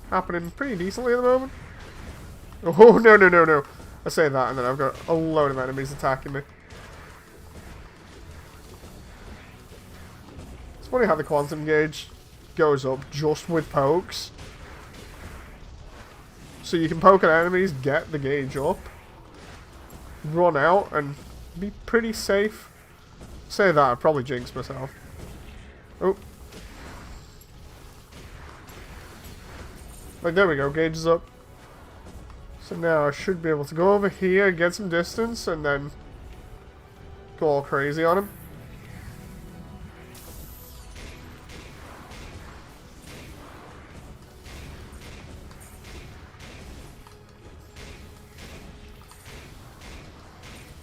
Speaker 1: happening pretty decently at the moment. Oh no no no no! I say that and then I've got a load of enemies attacking me. It's funny how the quantum gauge goes up just with pokes. So you can poke at enemies, get the gauge up, run out, and be pretty safe. Say that, I'd probably jinx myself. Oh. Like, there we go, gauge is up. So now I should be able to go over here, get some distance, and then go all crazy on him.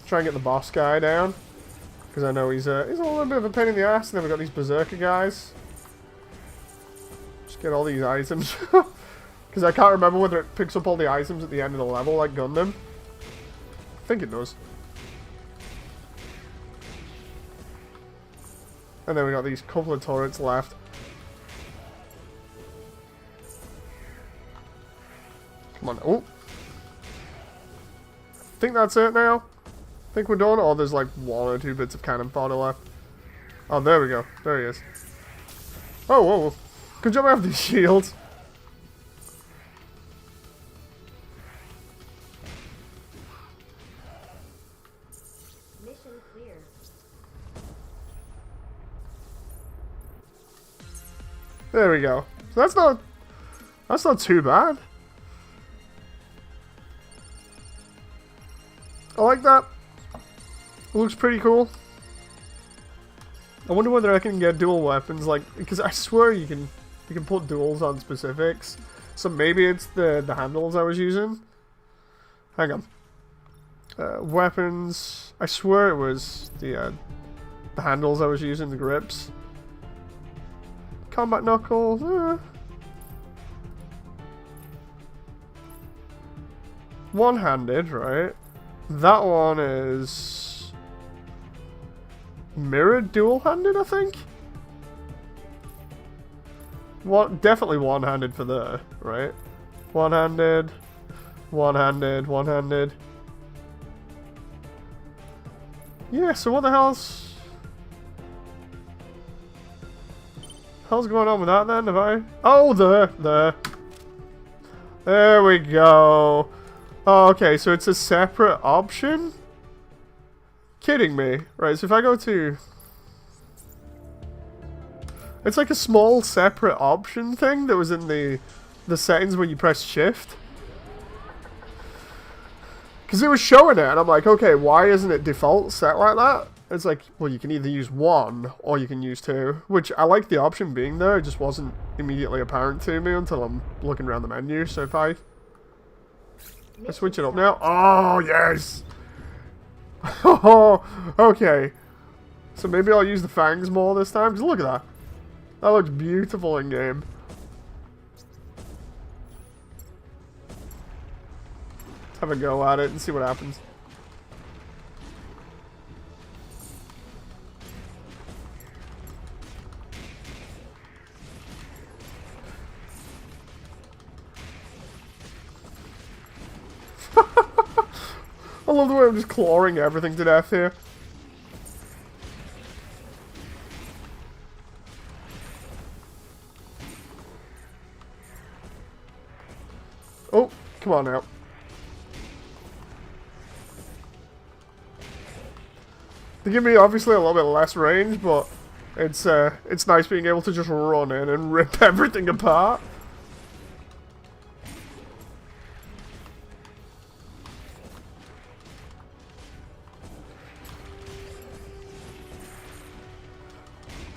Speaker 1: Try and get the boss guy down, because I know he's a little bit of a pain in the ass. And then we've got these berserker guys. Just get all these items. Because I can't remember whether it picks up all the items at the end of the level, like Gundam. I think it does. And then we got these couple of turrets left. Come on. Oh! I think that's it now. I think we're done. Oh, there's like 1 or 2 bits of cannon fodder left. Oh, there we go. There he is. Oh, whoa, whoa. Good job I have these shields. There we go. So that's not too bad. I like that. It looks pretty cool. I wonder whether I can get dual weapons, like, because I swear you can put duals on specifics. So maybe it's the handles I was using. Hang on. Weapons. I swear it was the handles I was using, the grips. Combat knuckle. One-handed, right? That one is mirrored dual-handed, I think. Definitely one-handed for there, right? One-handed, one-handed, one-handed. Yeah. So what the hell's going on with that then? Have I? Oh, there we go. Oh, okay, so it's a separate option? Kidding me. Right, so if I go to... It's like a small separate option thing that was in the settings when you press shift. Because it was showing it, and I'm like, okay, why isn't it default set like that? It's like, well, you can either use 1 or you can use 2, which I like the option being there. It just wasn't immediately apparent to me until I'm looking around the menu. So if I switch it up now. Oh, yes! Oh, okay. So maybe I'll use the fangs more this time. Just look at that. That looks beautiful in game. Let's have a go at it and see what happens. I love the way I'm just clawing everything to death here. Oh, come on now. They give me obviously a little bit less range, but it's nice being able to just run in and rip everything apart.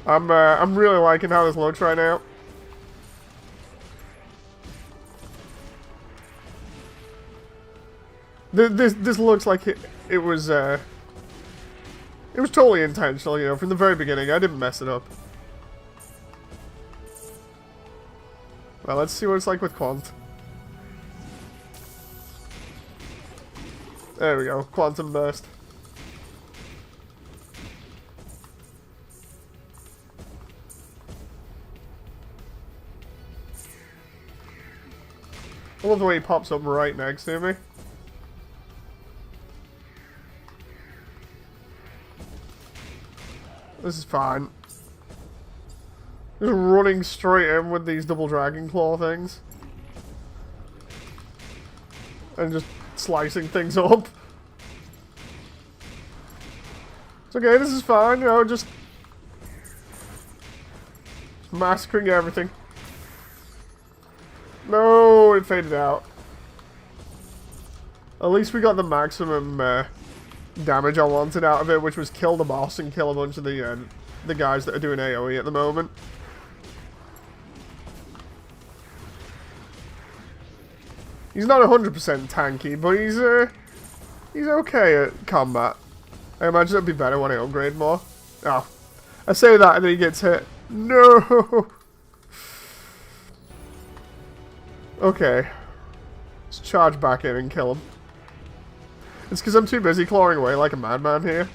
Speaker 1: I'm really liking how this looks right now. This looks like it was totally intentional, you know, from the very beginning. I didn't mess it up. Well, let's see what it's like with Quant. There we go, Quantum Burst. I love the way he pops up right next to me. This is fine. Just running straight in with these double dragon claw things. And just slicing things up. It's okay, this is fine, you know, just massacring everything. No, it faded out. At least we got the maximum damage I wanted out of it, which was kill the boss and kill a bunch of the guys that are doing AoE at the moment. He's not 100% tanky, but he's okay at combat. I imagine it'd be better when I upgrade more. Oh, I say that and then he gets hit. No. Okay. Let's charge back in and kill him. It's because I'm too busy clawing away like a madman here.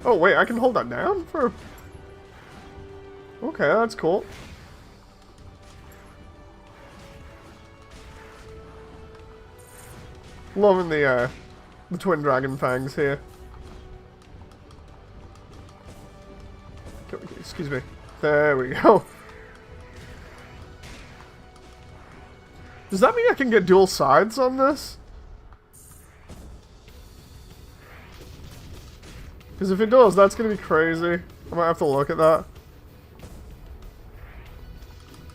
Speaker 1: Oh wait, I can hold that down for... Okay, that's cool. Loving the twin dragon fangs here. Excuse me. There we go. Does that mean I can get dual sides on this? Because if it does, that's going to be crazy. I might have to look at that.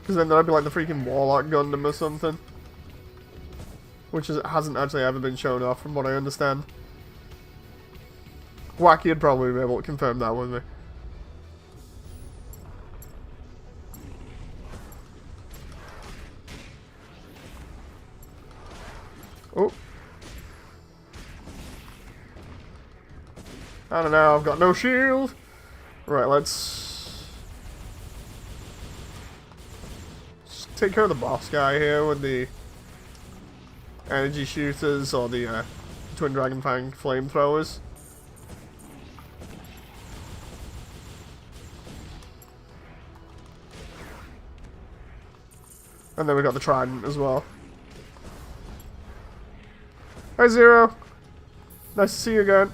Speaker 1: Because then that'd be like the freaking Warlock Gundam or something. Which hasn't actually ever been shown off from what I understand. Wacky would probably be able to confirm that with me. Oh. I don't know, I've got no shield. Right, let's just take care of the boss guy here with the energy shooters or the twin dragon fang flamethrowers. And then we got the trident as well. Hi Zero, nice to see you again.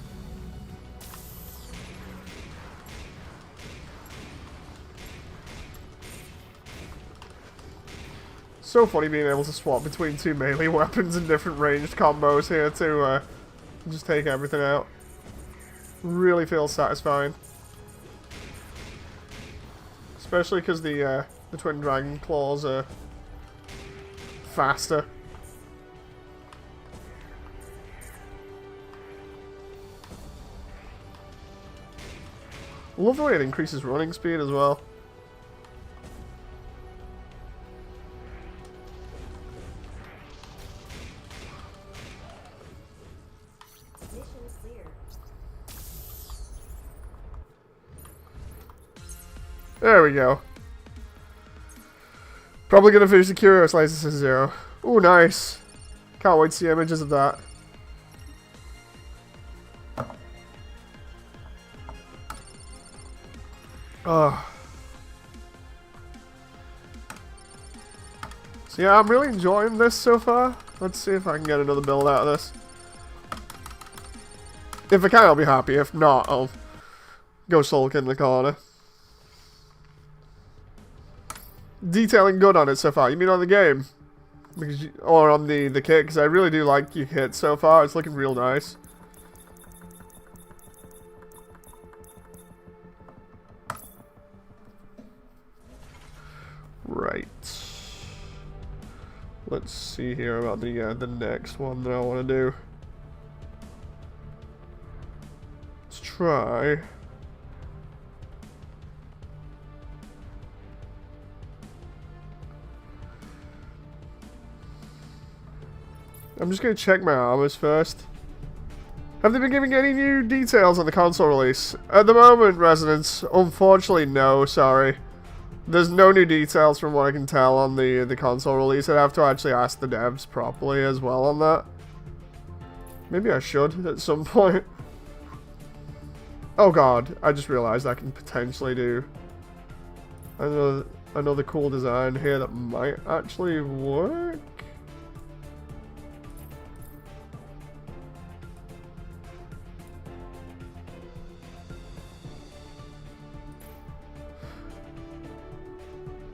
Speaker 1: So funny being able to swap between two melee weapons and different ranged combos here to just take everything out. Really feels satisfying. Especially because the twin dragon claws are faster. Love the way it increases running speed as well. There we go. Probably gonna finish the Curio Slices to 0. Ooh, nice. Can't wait to see images of that. Oh. So yeah, I'm really enjoying this so far. Let's see if I can get another build out of this. If I can, I'll be happy. If not, I'll go sulk in the corner. Detailing good on it so far. You mean on the game? Because or on the kit? Because I really do like your kit so far. It's looking real nice. Right. Let's see here about the next one that I want to do. Let's try. I'm just going to check my armors first. Have they been giving any new details on the console release? At the moment, Resonance, unfortunately no, sorry. There's no new details from what I can tell on the console release. I'd have to actually ask the devs properly as well on that. Maybe I should at some point. Oh god, I just realized I can potentially do another cool design here that might actually work.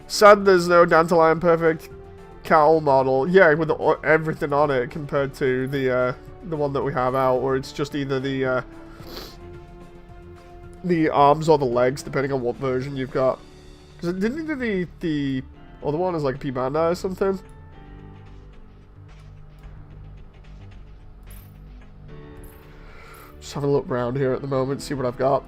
Speaker 1: Sad there's no Dandelion Perfect cowl model. Yeah, with everything on it compared to the one that we have out, where it's just either the arms or the legs, depending on what version you've got. Because didn't they do the other one as like a P-Bandai or something? Just having a look around here at the moment, see what I've got.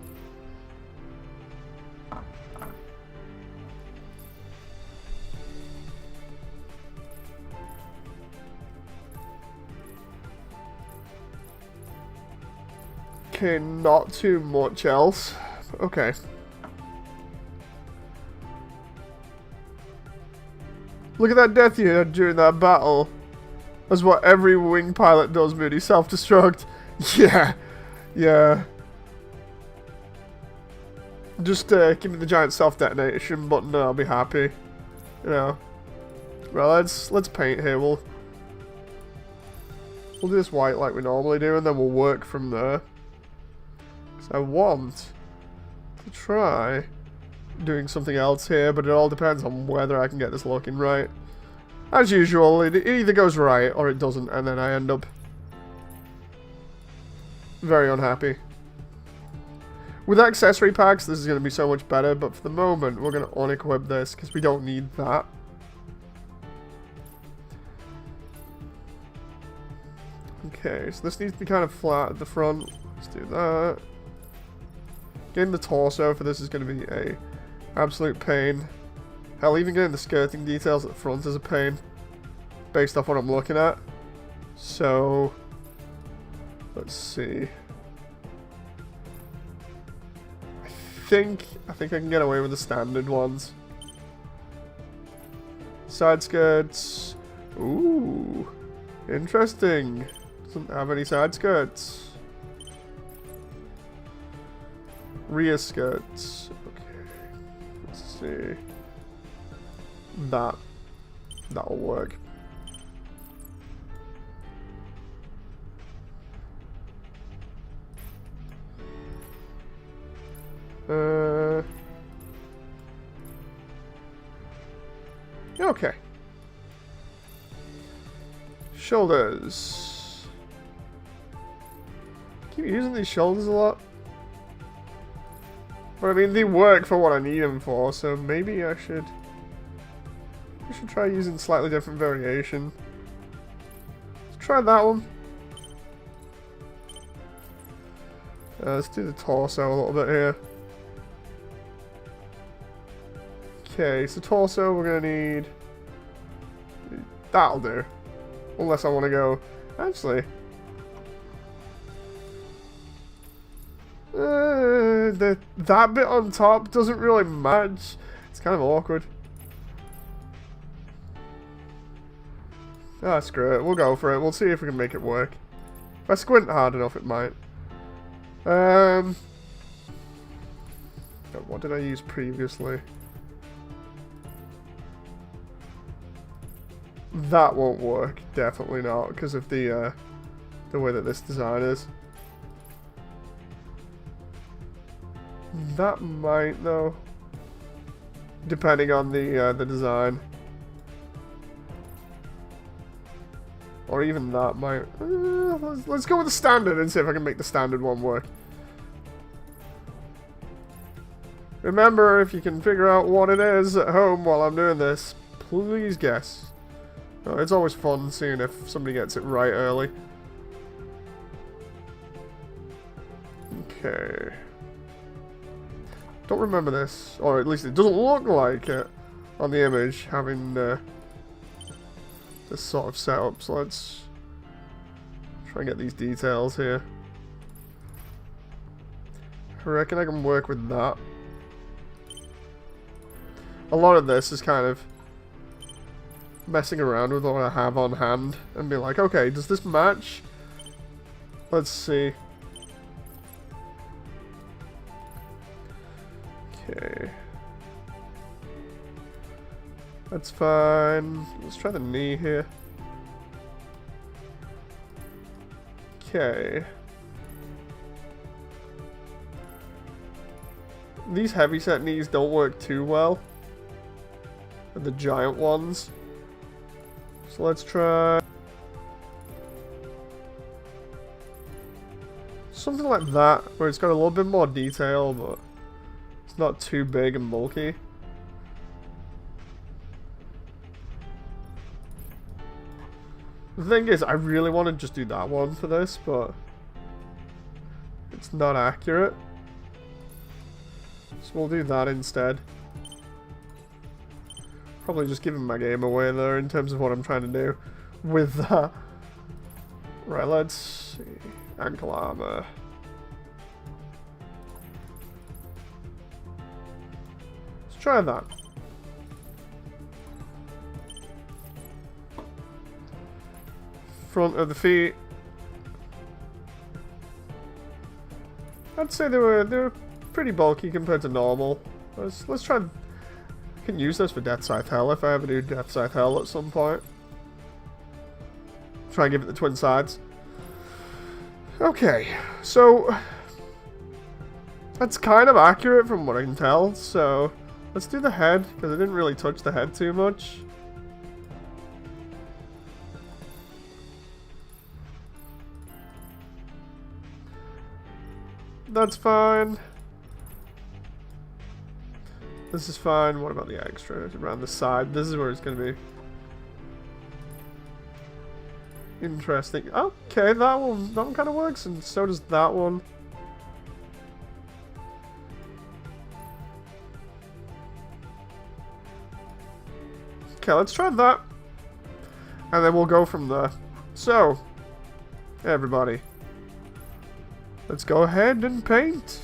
Speaker 1: Okay, not too much else. Okay. Look at that death you had during that battle. That's what every wing pilot does, Moody. Self-destruct. Yeah. Yeah. Just give me the giant self-detonation button and I'll be happy. You know. Well, let's paint here. We'll do this white like we normally do, and then we'll work from there. So I want to try doing something else here, but it all depends on whether I can get this looking right. As usual, it either goes right or it doesn't, and then I end up very unhappy. With accessory packs, this is going to be so much better, but for the moment, we're going to unequip this because we don't need that. Okay, so this needs to be kind of flat at the front. Let's do that. Getting the torso for this is going to be a absolute pain. Hell, even getting the skirting details at the front is a pain, based off what I'm looking at. So, let's see. I think I can get away with the standard ones. Side skirts. Ooh, interesting. Doesn't have any side skirts. Rear skirts. Okay. Let's see. That'll work. Okay. Shoulders. Keep using these shoulders a lot. But I mean, they work for what I need them for, so maybe I should try using slightly different variation. Let's try that one. Let's do the torso a little bit here. Okay, so torso we're gonna need... That'll do. Unless I want to go... Actually... that bit on top doesn't really match. It's kind of awkward. Ah, screw it. We'll go for it. We'll see if we can make it work. If I squint hard enough, it might. What did I use previously? That won't work. Definitely not, because of the way that this design is. That might, though. Depending on the design. Or even that might... let's go with the standard and see if I can make the standard one work. Remember, if you can figure out what it is at home while I'm doing this, please guess. Oh, it's always fun seeing if somebody gets it right early. Okay. Don't remember this, or at least it doesn't look like it on the image, having this sort of setup. So let's try and get these details here. I reckon I can work with that. A lot of this is kind of messing around with what I have on hand and be like, okay, does this match? Let's see. Okay. That's fine. Let's try the knee here. Okay. These heavyset knees don't work too well. The giant ones. So let's try something like that, where it's got a little bit more detail, but it's not too big and bulky. The thing is, I really want to just do that one for this, but it's not accurate. So we'll do that instead. Probably just giving my game away there in terms of what I'm trying to do with that. Right, let's see. Ankle armor. Let's try that. Front of the feet. I'd say they were pretty bulky compared to normal. Let's try. I can use this for Death Scythe Hell if I ever do Death Scythe Hell at some point. Try and give it the twin sides. Okay, so that's kind of accurate from what I can tell. So let's do the head, because I didn't really touch the head too much. That's fine. This is fine. What about the extra around the side? This is where it's going to be interesting. Okay, that one kind of works, and so does that one. Okay, let's try that, and then we'll go from there. So, everybody, let's go ahead and paint.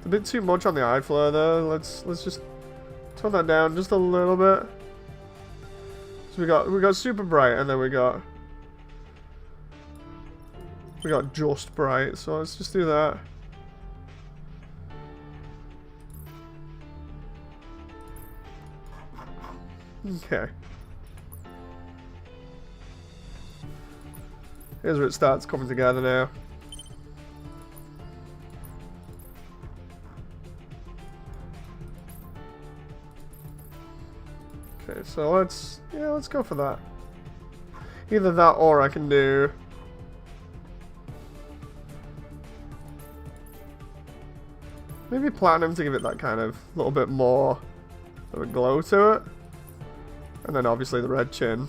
Speaker 1: A bit too much on the eye flare there. Let's just tone that down just a little bit. So we got super bright, and then we got just bright. So let's just do that. Okay. Here's where it starts coming together now. Okay, so let's go for that. Either that, or I can do maybe platinum to give it that kind of little bit more of a glow to it. And then obviously the red chin.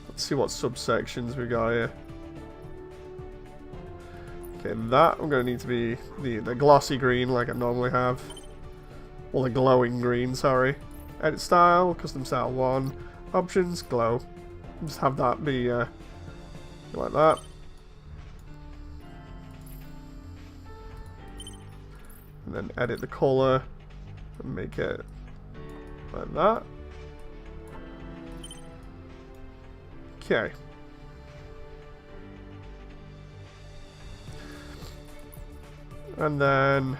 Speaker 1: Let's see what subsections we got here. Okay, that I'm going to need to be the glossy green like I normally have. Well, the glowing green, sorry. Edit style, custom style 1. Options, glow. Just have that be like that. And then edit the color and make it like that. Okay. And then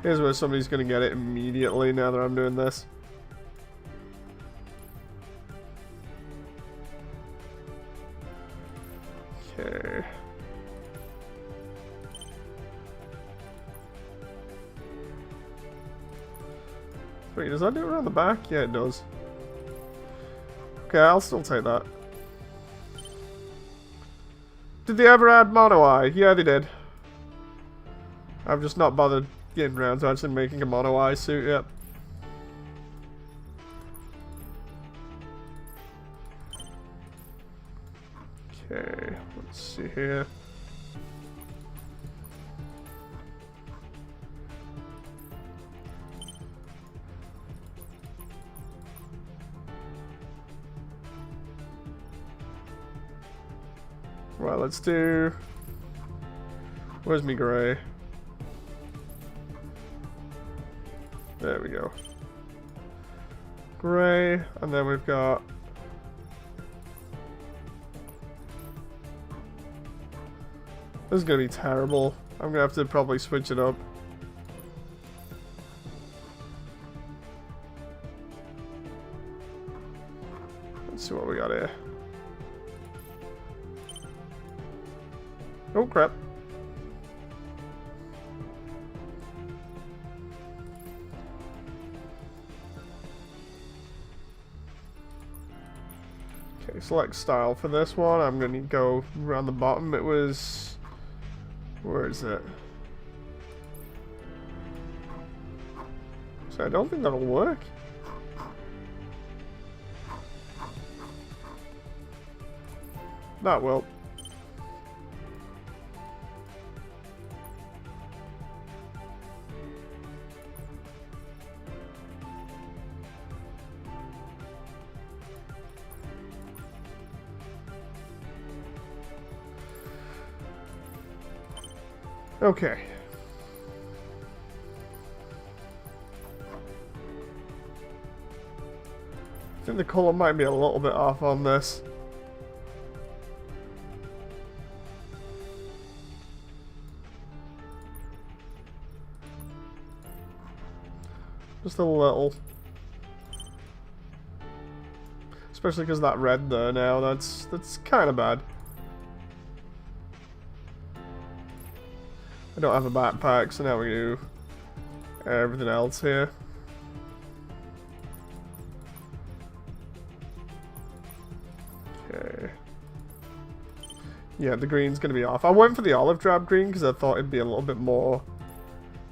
Speaker 1: here's where somebody's going to get it immediately now that I'm doing this. Okay. Wait, does that do it around the back? Yeah, it does. Okay, I'll still take that. Did they ever add mono eye? Yeah, they did. I've just not bothered getting around to actually making a mono eye suit yet. Okay, let's see here. Well, let's do... Where's me grey? There we go. Grey, and then we've got... This is gonna be terrible. I'm gonna have to probably switch it up. Let's see what we got here. Oh crap. Okay, select style for this one. I'm gonna go around the bottom. It was... Where is it? So I don't think that'll work. That will. Okay. I think the color might be a little bit off on this. Just a little. Especially because that red there now, that's kind of bad. I don't have a backpack, so now we do everything else here. Okay. Yeah, the green's going to be off. I went for the olive drab green because I thought it'd be a little bit more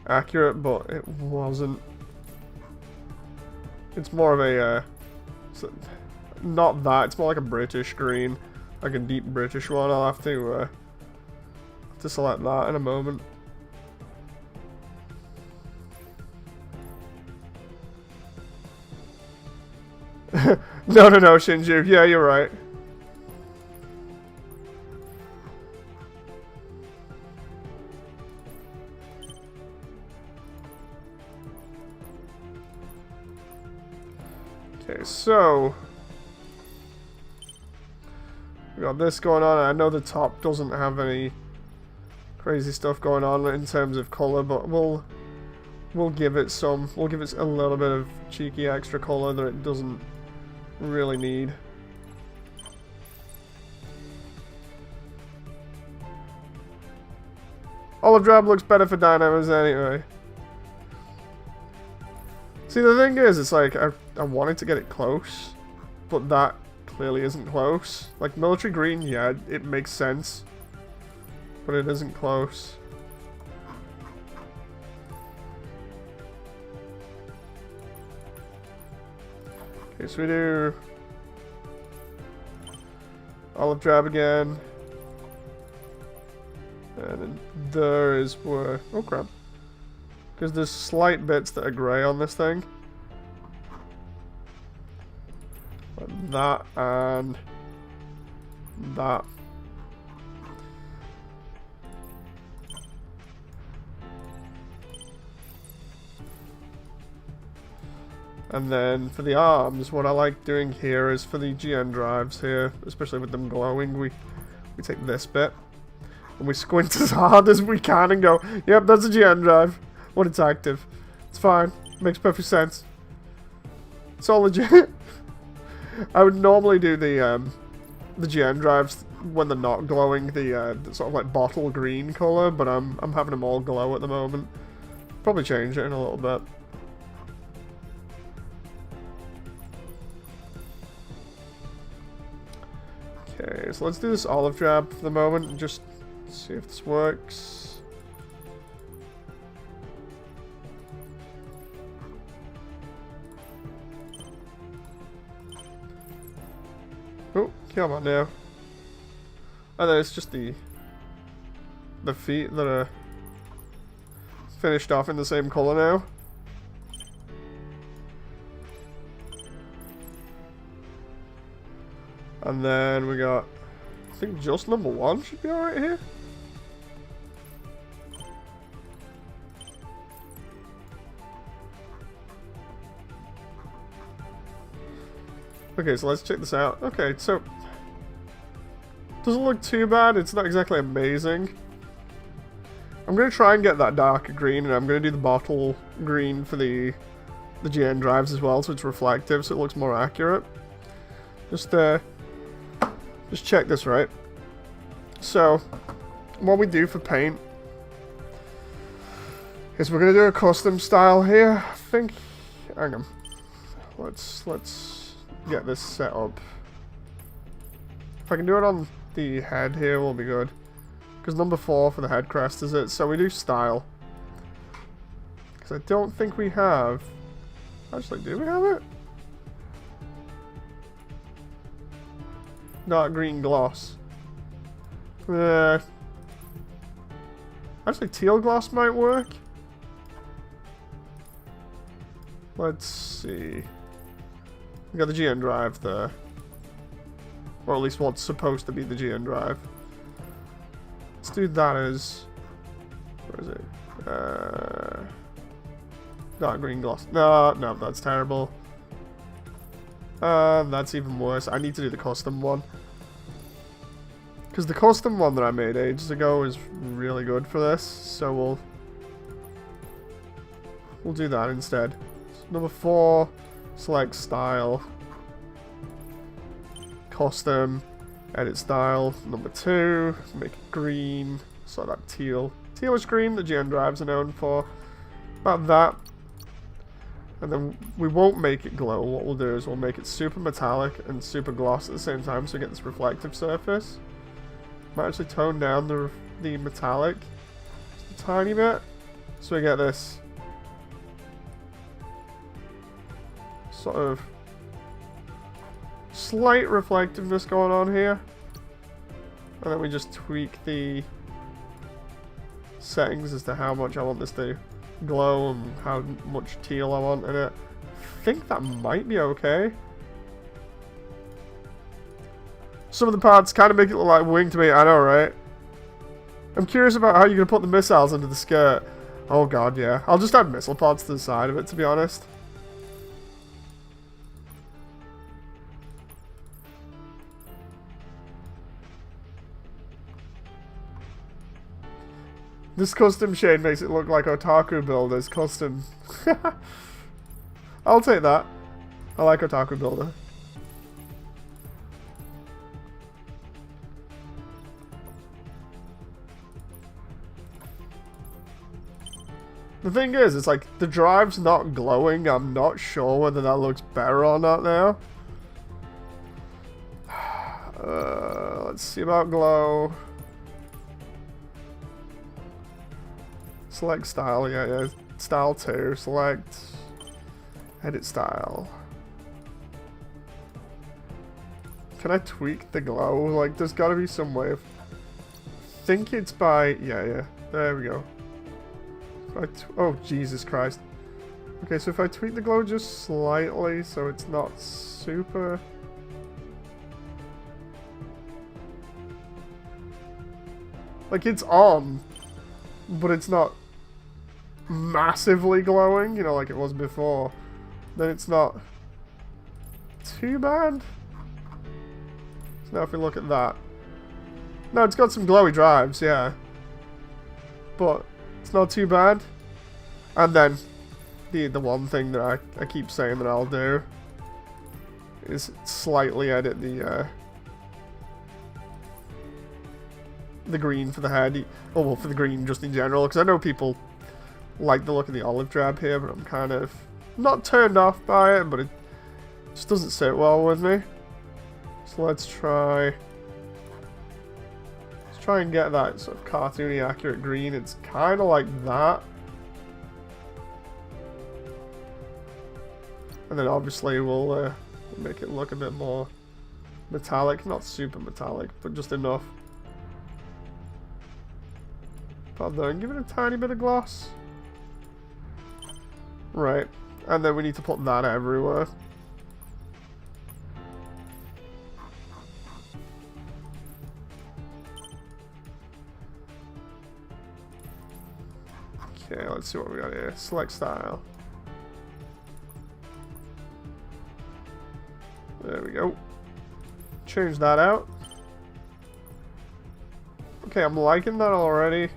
Speaker 1: accurate, but it wasn't. It's more of a, not that, it's more like a British green. Like a deep British one. I'll have to select that in a moment. No, Shinju. Yeah, you're right. Okay, so we got this going on. I know the top doesn't have any crazy stuff going on in terms of color, but we'll give it some. We'll give it a little bit of cheeky extra color that it doesn't really need. Olive drab looks better for dynamos anyway. See, the thing is, it's like I wanted to get it close, but that clearly isn't close. Like military green, yeah, it makes sense, but it isn't close. Okay, so we do olive drab again. And then there is where... Oh crap. Because there's slight bits that are grey on this thing. Like that and that. And then for the arms, what I like doing here is for the GN drives here, especially with them glowing, we take this bit and we squint as hard as we can and go, yep, that's a GN drive when it's active. It's fine. Makes perfect sense. It's all legit. I would normally do the GN drives when they're not glowing, the sort of like bottle green color, but I'm having them all glow at the moment. Probably change it in a little bit. Okay, so let's do this olive drab for the moment and just see if this works. Oh, come on now. Oh, no, it's just the feet that are finished off in the same color now. And then we got, I think just number 1 should be alright here. Okay, so let's check this out. Okay, so doesn't look too bad. It's not exactly amazing. I'm gonna try and get that darker green, and I'm gonna do the bottle green for the GN drives as well, so it's reflective, so it looks more accurate. Just check this right. So, what we do for paint is we're gonna do a custom style here. I think. Hang on. Let's get this set up. If I can do it on the head here, will be good. Because number 4 for the head crest is it. So we do style. Because I don't think we have. Actually, do we have it? Dark green gloss. Actually, teal gloss might work. Let's see. We got the GN drive there. Or at least what's supposed to be the GN drive. Let's do that as... Where is it? Dark green gloss. No, that's terrible. That's even worse. I need to do the custom one. Because the custom one that I made ages ago is really good for this. So we'll do that instead. So number 4, select style. Custom. Edit style. Number 2, make it green. So that teal. Tealish green, the GN drives are known for. About that. And then we won't make it glow. What we'll do is we'll make it super metallic and super gloss at the same time, so we get this reflective surface. Might actually tone down the metallic just a tiny bit, so we get this sort of slight reflectiveness going on here. And then we just tweak the settings as to how much I want this to glow and how much teal I want in it. I think that might be okay. Some of the parts kind of make it look like wing to me, I know, right? I'm curious about how you're going to put the missiles into the skirt. Oh god, yeah. I'll just add missile pods to the side of it, to be honest. This custom shade makes it look like Otaku Builder's custom. I'll take that. I like Otaku Builder. The thing is, it's like, the drive's not glowing. I'm not sure whether that looks better or not now. Let's see about glow. Select style, yeah. Style 2, select, edit style. Can I tweak the glow? Like, there's got to be some way of... I think it's by... Yeah. There we go. Oh, Jesus Christ. Okay, so if I tweak the glow just slightly so it's not super... Like, it's on, but it's not massively glowing, you know, like it was before. Then it's not too bad. So now if we look at that. No, it's got some glowy drives, yeah. But it's not too bad. And then the one thing that I keep saying that I'll do is slightly edit the green for the head. Oh, well, for the green just in general, because I know people like the look of the olive drab here, but I'm kind of not turned off by it, but it just doesn't sit well with me. So let's try and get that sort of cartoony accurate green. It's kind of like that. And then obviously we'll make it look a bit more metallic, not super metallic, but just enough. Pop there and give it a tiny bit of gloss. Right, and then we need to put that everywhere. Okay, let's see what we got here. Select style. There we go. Change that out. Okay, I'm liking that already.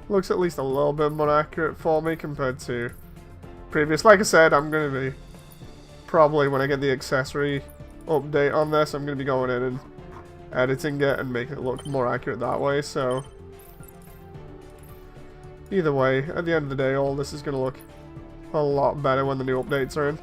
Speaker 1: Looks at least a little bit more accurate for me compared to previous. Like I said, I'm going to be probably, when I get the accessory update on this, I'm going to be going in and editing it and making it look more accurate that way. So either way, at the end of the day, all this is going to look a lot better when the new updates are in.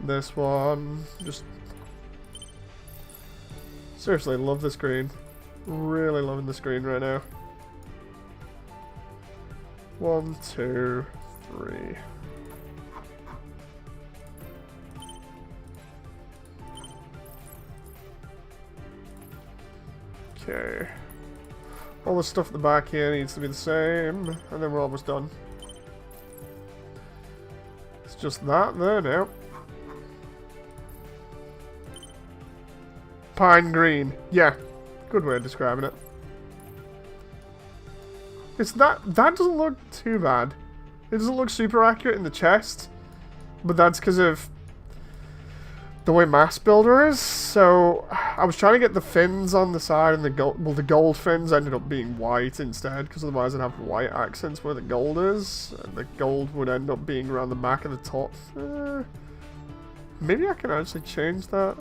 Speaker 1: This one, just seriously love the screen. Really loving the screen right now. 1, 2, 3. Okay. All the stuff at the back here needs to be the same, and then we're almost done. It's just that there now. Pine green. Yeah. Good way of describing it. It's that doesn't look too bad. It doesn't look super accurate in the chest, but that's because of the way M.A.S.S builder is. So I was trying to get the fins on the side, and the gold fins ended up being white instead, because otherwise I'd have white accents where the gold is, and the gold would end up being around the back of the top. Maybe I can actually change that.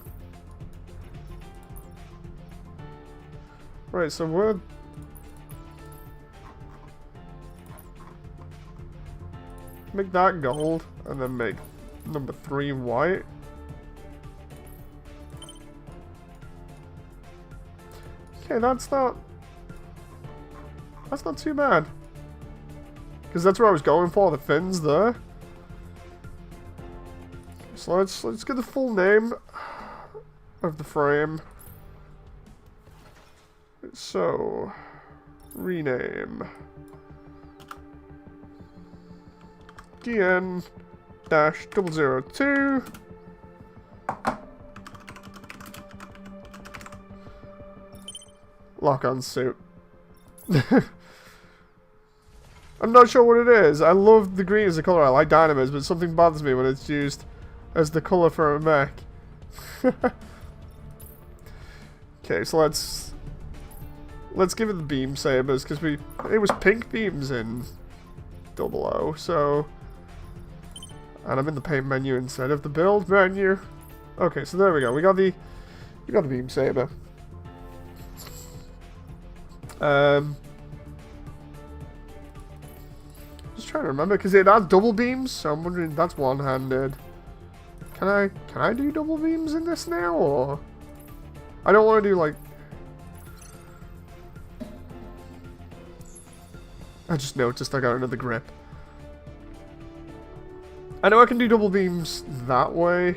Speaker 1: Right, so we're... Make that gold, and then make number 3 white. Okay, that's not too bad. Because that's what I was going for, the fins there. So let's get the full name of the frame. So, rename DN-002 lock-on suit. I'm not sure what it is. I love the green as a color. I like dynamism, but something bothers me when it's used as the color for a mech. Okay, so let's give it the beam sabers, because it was pink beams in 00, so... And I'm in the paint menu instead of the build menu. Okay, so there we go. We got the beam saber. trying to remember, because it has double beams, so I'm wondering if that's one-handed. Can I do double beams in this now, or... I don't want to do, like... I just noticed I got another grip. I know I can do double beams that way.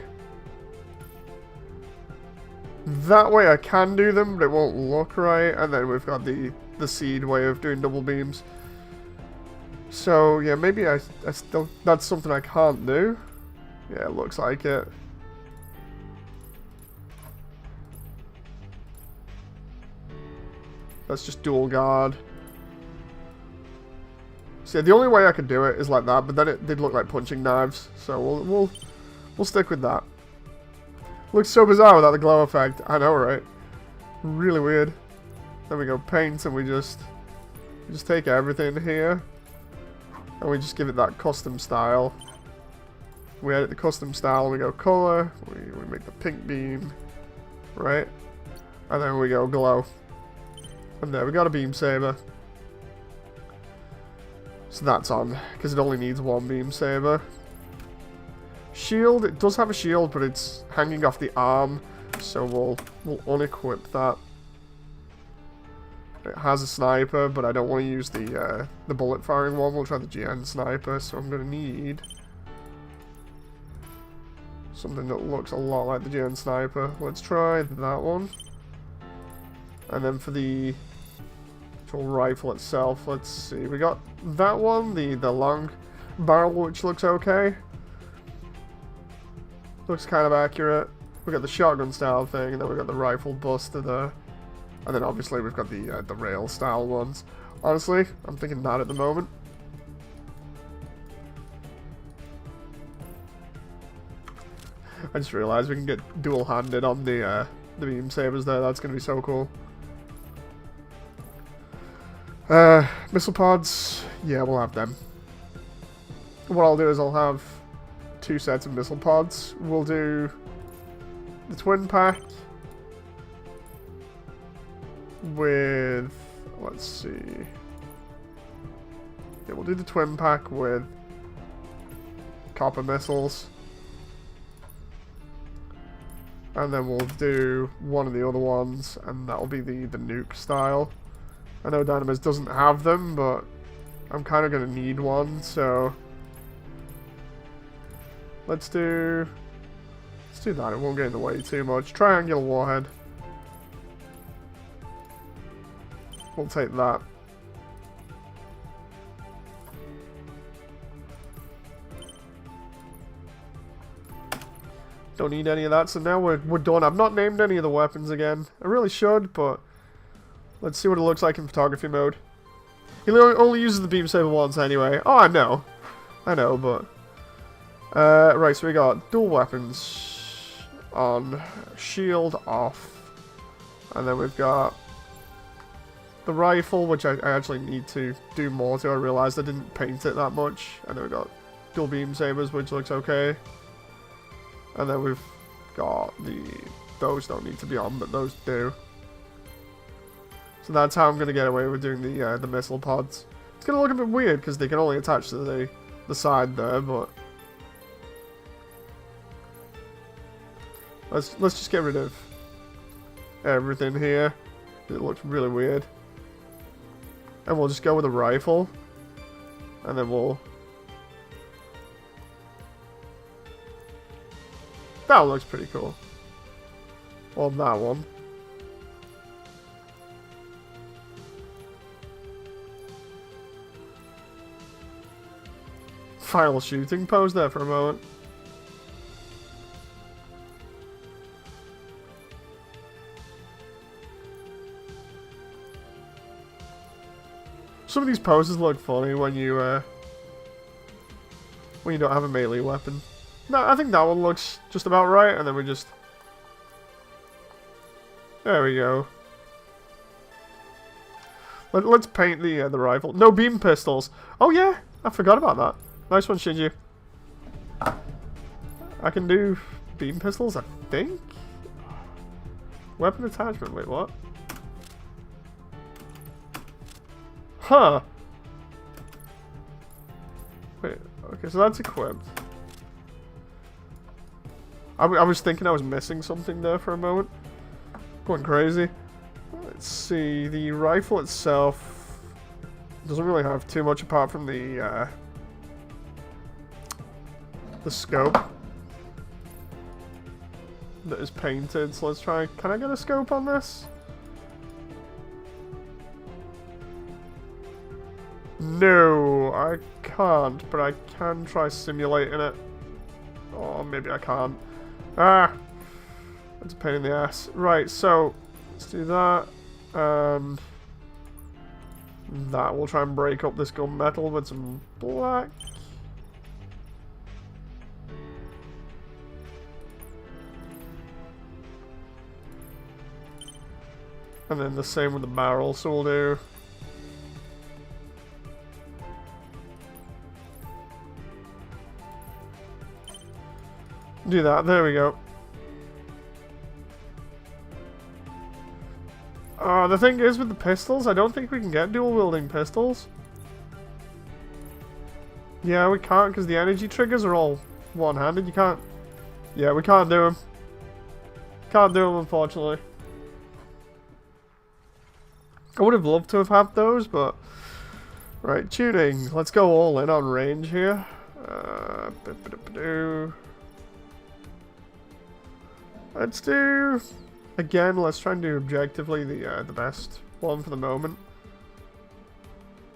Speaker 1: That way I can do them, but it won't look right. And then we've got the seed way of doing double beams. So, yeah, maybe I still... That's something I can't do. Yeah, it looks like it. That's just dual guard. So, yeah, the only way I could do it is like that, but then it did look like punching knives. So, we'll stick with that. Looks so bizarre without the glow effect. I know, right? Really weird. Then we go paint, and we just take everything here. And we just give it that custom style. We edit the custom style, and we go color. We make the pink beam. Right? And then we go glow. And there, we got a beam saber. So that's on, because it only needs one beam saber. Shield, it does have a shield, but it's hanging off the arm. So we'll unequip that. It has a sniper, but I don't want to use the bullet firing one. We'll try the GN sniper, so I'm going to need something that looks a lot like the GN sniper. Let's try that one. And then for the actual rifle itself, let's see. We got that one, the long barrel, which looks okay. Looks kind of accurate. We got the shotgun style thing, and then we got the rifle buster there. And then obviously we've got the rail style ones. Honestly, I'm thinking that at the moment. I just realized we can get dual-handed on the beam sabers there. That's gonna be so cool. Missile pods, yeah, we'll have them. What I'll do is I'll have 2 sets of missile pods. We'll do the twin pack with, let's see, yeah, we'll do the twin pack with copper missiles, and then we'll do one of the other ones, and that'll be the nuke style. I know M.A.S.S doesn't have them, but I'm kind of going to need one, so let's do that. It won't get in the way too much. Triangular warhead. We'll take that. Don't need any of that, so now we're done. I've not named any of the weapons again. I really should, but let's see what it looks like in photography mode. He only uses the beam saber once anyway. Oh, I know, but right, so we got dual weapons on, shield off, and then we've got the rifle, which I actually need to do more to. I realized I didn't paint it that much. And then we've got dual beam sabers, which looks okay. And then we've got those don't need to be on, but those do. So that's how I'm going to get away with doing the missile pods. It's going to look a bit weird because they can only attach to the side there, but let's just get rid of everything here. It looks really weird. And we'll just go with a rifle. And then we'll... That looks pretty cool. Well, that one. Final shooting pose there for a moment. Some of these poses look funny when you don't have a melee weapon. No, I think that one looks just about right, and then we just... There we go. Let's paint the rifle. No beam pistols. Oh yeah, I forgot about that. Nice one, Shinji. I can do beam pistols, I think? Weapon attachment, wait, what? Huh. Okay, so that's equipped. I was thinking I was missing something there for a moment. Going crazy. Let's see, the rifle itself doesn't really have too much apart from the scope that is painted. So let's try. Can I get a scope on this? No, I can't, but I can try simulating it. Oh, maybe I can't. Ah! That's a pain in the ass. Right, so let's do that. And that will try and break up this gunmetal with some black. And then the same with the barrel, so we'll do. Do that, there we go. The thing is with the pistols, I don't think we can get dual wielding pistols. Yeah, we can't because the energy triggers are all one-handed. You can't. Yeah, we can't do them. Can't do them, unfortunately. I would have loved to have had those, but... Right, tuning. Let's go all in on range here. Let's do... Again, let's try and do objectively the best one for the moment.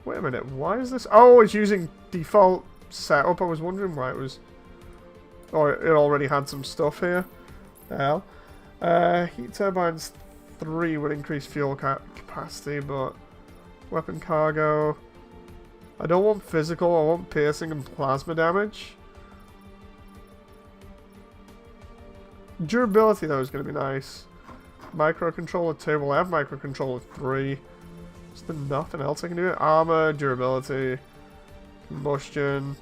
Speaker 1: Wait a minute, why is this... Oh, it's using default setup. I was wondering why it was... Or it already had some stuff here. The hell. Heat turbines 3 would increase fuel capacity, but... Weapon cargo... I don't want physical, I want piercing and plasma damage. Durability, though, is going to be nice. Microcontroller 2, well I have microcontroller 3. Is there nothing else I can do? Armor, durability, combustion.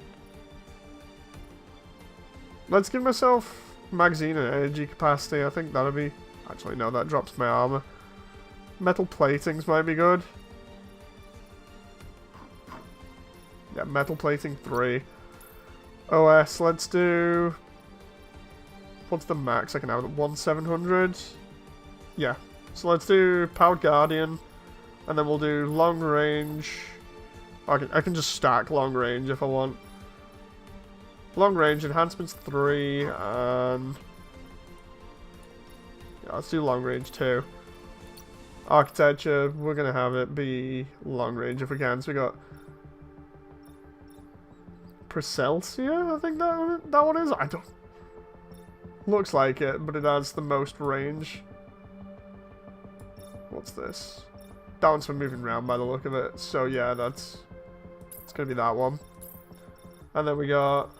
Speaker 1: Let's give myself magazine and energy capacity. I think that'll be... Actually, no, that drops my armor. Metal platings might be good. Yeah, metal plating 3. OS, let's do... What's the max I can have? 1700? Yeah. So let's do Powered Guardian. And then we'll do long range. I can just stack long range if I want. Long range, enhancements 3, and... Yeah, let's do long range 2. Architecture, we're going to have it be long range if we can. So we got... Precelsia, I think that one is? I don't... Looks like it, but it has the most range. What's this? That one's for moving around by the look of it. So yeah, it's gonna be that one. And then we got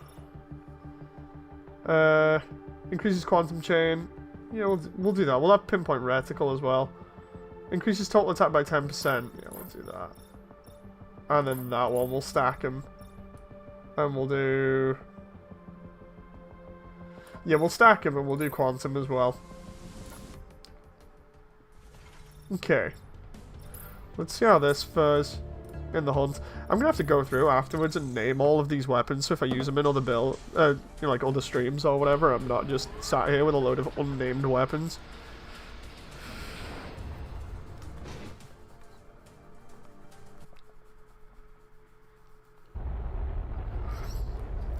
Speaker 1: increases quantum chain. Yeah, we'll do that. We'll have pinpoint reticle as well. Increases total attack by 10%. Yeah, we'll do that. And then that one, we'll stack them. And we'll do... Yeah, we'll stack them and we'll do quantum as well. Okay. Let's see how this fares in the hunt. I'm gonna have to go through afterwards and name all of these weapons, so if I use them in other like other streams or whatever, I'm not just sat here with a load of unnamed weapons.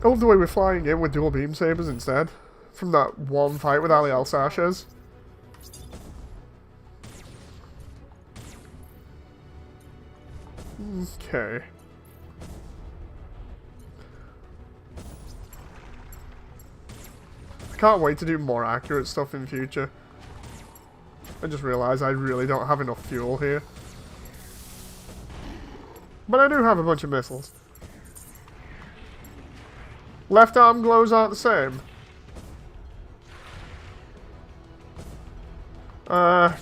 Speaker 1: I love the way we're flying in with dual beam sabers instead. From that one fight with Ali Al-Sashes. Okay. I can't wait to do more accurate stuff in future. I just realised I really don't have enough fuel here. But I do have a bunch of missiles. Left arm glows aren't the same. Not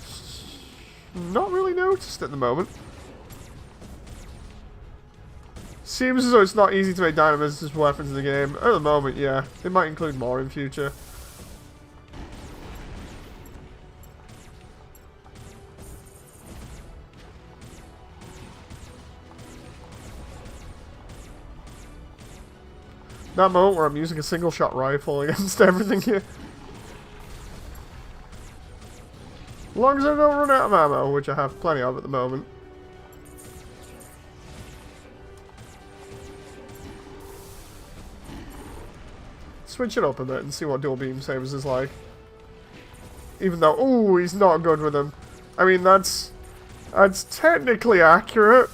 Speaker 1: really noticed at the moment. Seems as though it's not easy to make dynamism weapons in the game. At the moment, yeah. They might include more in future. That moment where I'm using a single shot rifle against everything here. As long as I don't run out of ammo, which I have plenty of at the moment. Switch it up a bit and see what dual beam sabers is like. Even though, ooh, he's not good with them. I mean, that's technically accurate.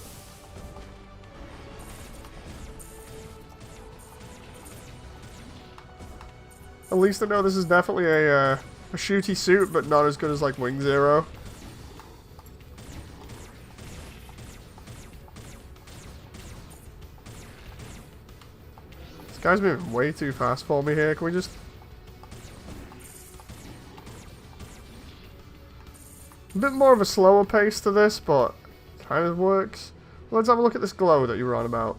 Speaker 1: At least I know this is definitely a shooty suit, but not as good as like Wing Zero. This guy's moving way too fast for me here. Can we just... A bit more of a slower pace to this, but kind of works. Let's have a look at this glow that you were on about.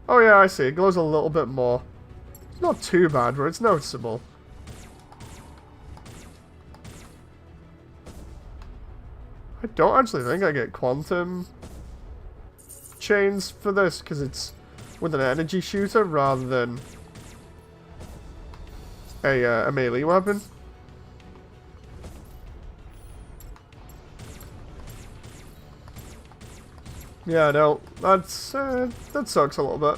Speaker 1: Oh yeah, I see. It glows a little bit more. It's not too bad, but it's noticeable. I don't actually think I get quantum chains for this, because it's with an energy shooter rather than a melee weapon. Yeah, no, that sucks a little bit.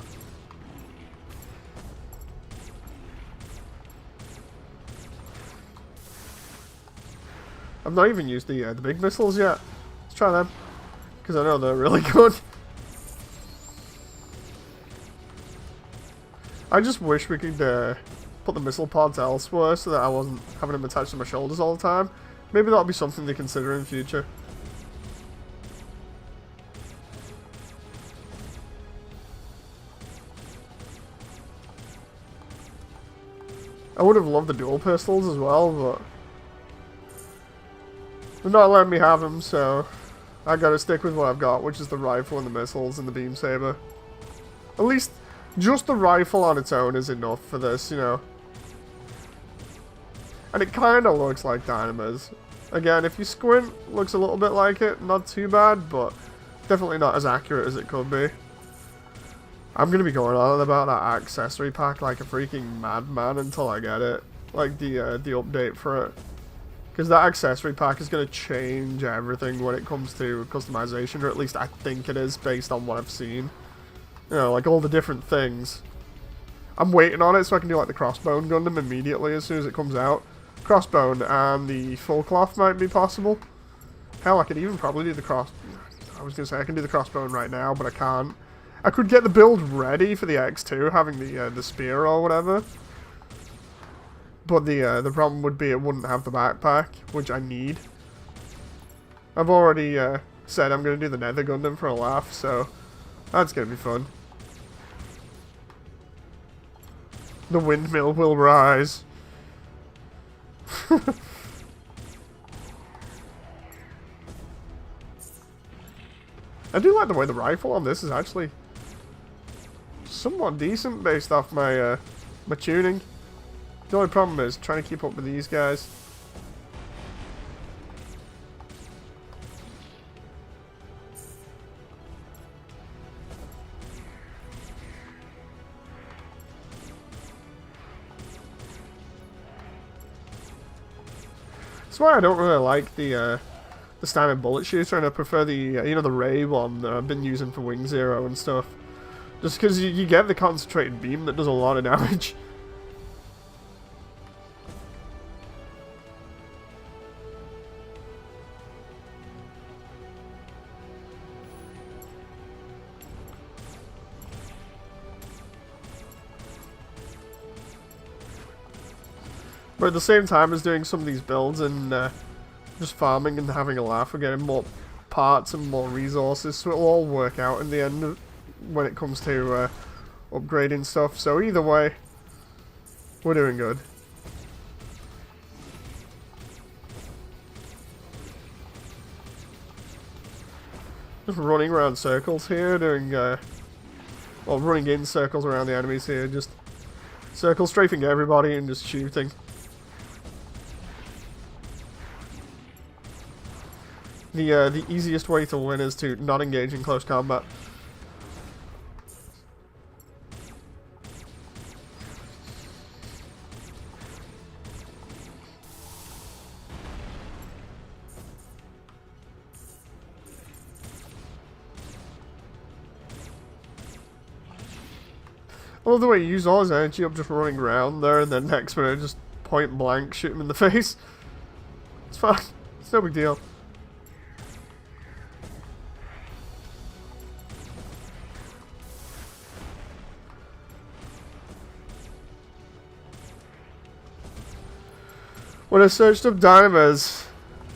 Speaker 1: I've not even used the big missiles yet. Let's try them, because I know they're really good. I just wish we could put the missile pods elsewhere so that I wasn't having them attached to my shoulders all the time. Maybe that'll be something to consider in the future. I would have loved the dual pistols as well, but they're not letting me have them, so I gotta stick with what I've got, which is the rifle and the missiles and the beam saber. At least just the rifle on its own is enough for this, you know. And it kind of looks like Dynamis. Again, if you squint, looks a little bit like it. Not too bad, but definitely not as accurate as it could be. I'm going to be going on about that accessory pack like a freaking madman until I get it. Like the update for it. Because that accessory pack is going to change everything when it comes to customization, or at least I think it is based on what I've seen. You know, like all the different things. I'm waiting on it so I can do like the crossbone Gundam immediately as soon as it comes out. Crossbone and the full cloth might be possible. Hell, I could even probably do the I was going to say I can do the crossbone right now, but I can't. I could get the build ready for the X2, having the spear or whatever. But the problem would be it wouldn't have the backpack, which I need. I've already said I'm going to do the Nether Gundam for a laugh, so that's going to be fun. The windmill will rise. I do like the way the rifle on this is actually somewhat decent based off my my tuning. The only problem is trying to keep up with these guys. That's why I don't really like the standard bullet shooter, and I prefer the you know, the ray one that I've been using for Wing Zero and stuff. Just because you get the concentrated beam that does a lot of damage. But at the same time as doing some of these builds and just farming and having a laugh, we're getting more parts and more resources, so it'll all work out in the end when it comes to upgrading stuff. So either way, we're doing good. Just running around circles here, doing well, running in circles around the enemies here, just circle strafing everybody and just shooting. The easiest way to win is to not engage in close combat. I love the way he used all his energy up just running around there, and then next minute just point blank shoot him in the face. It's fine. It's no big deal. When I searched up Dynamis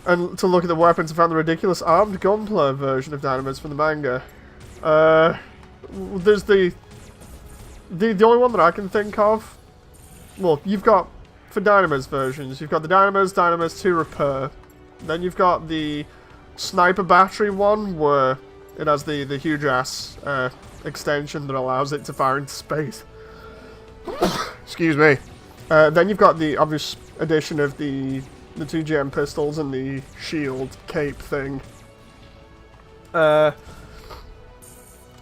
Speaker 1: and to look at the weapons, I found the ridiculous armed gunpla version of Dynamis from the manga. There's the only one that I can think of. Well, you've got, for Dynamis versions, you've got the Dynamis 2 Repair. Then you've got the Sniper Battery one, where it has the huge ass extension that allows it to fire into space. Excuse me. Then you've got the obvious addition of the 2 gem pistols and the shield cape thing.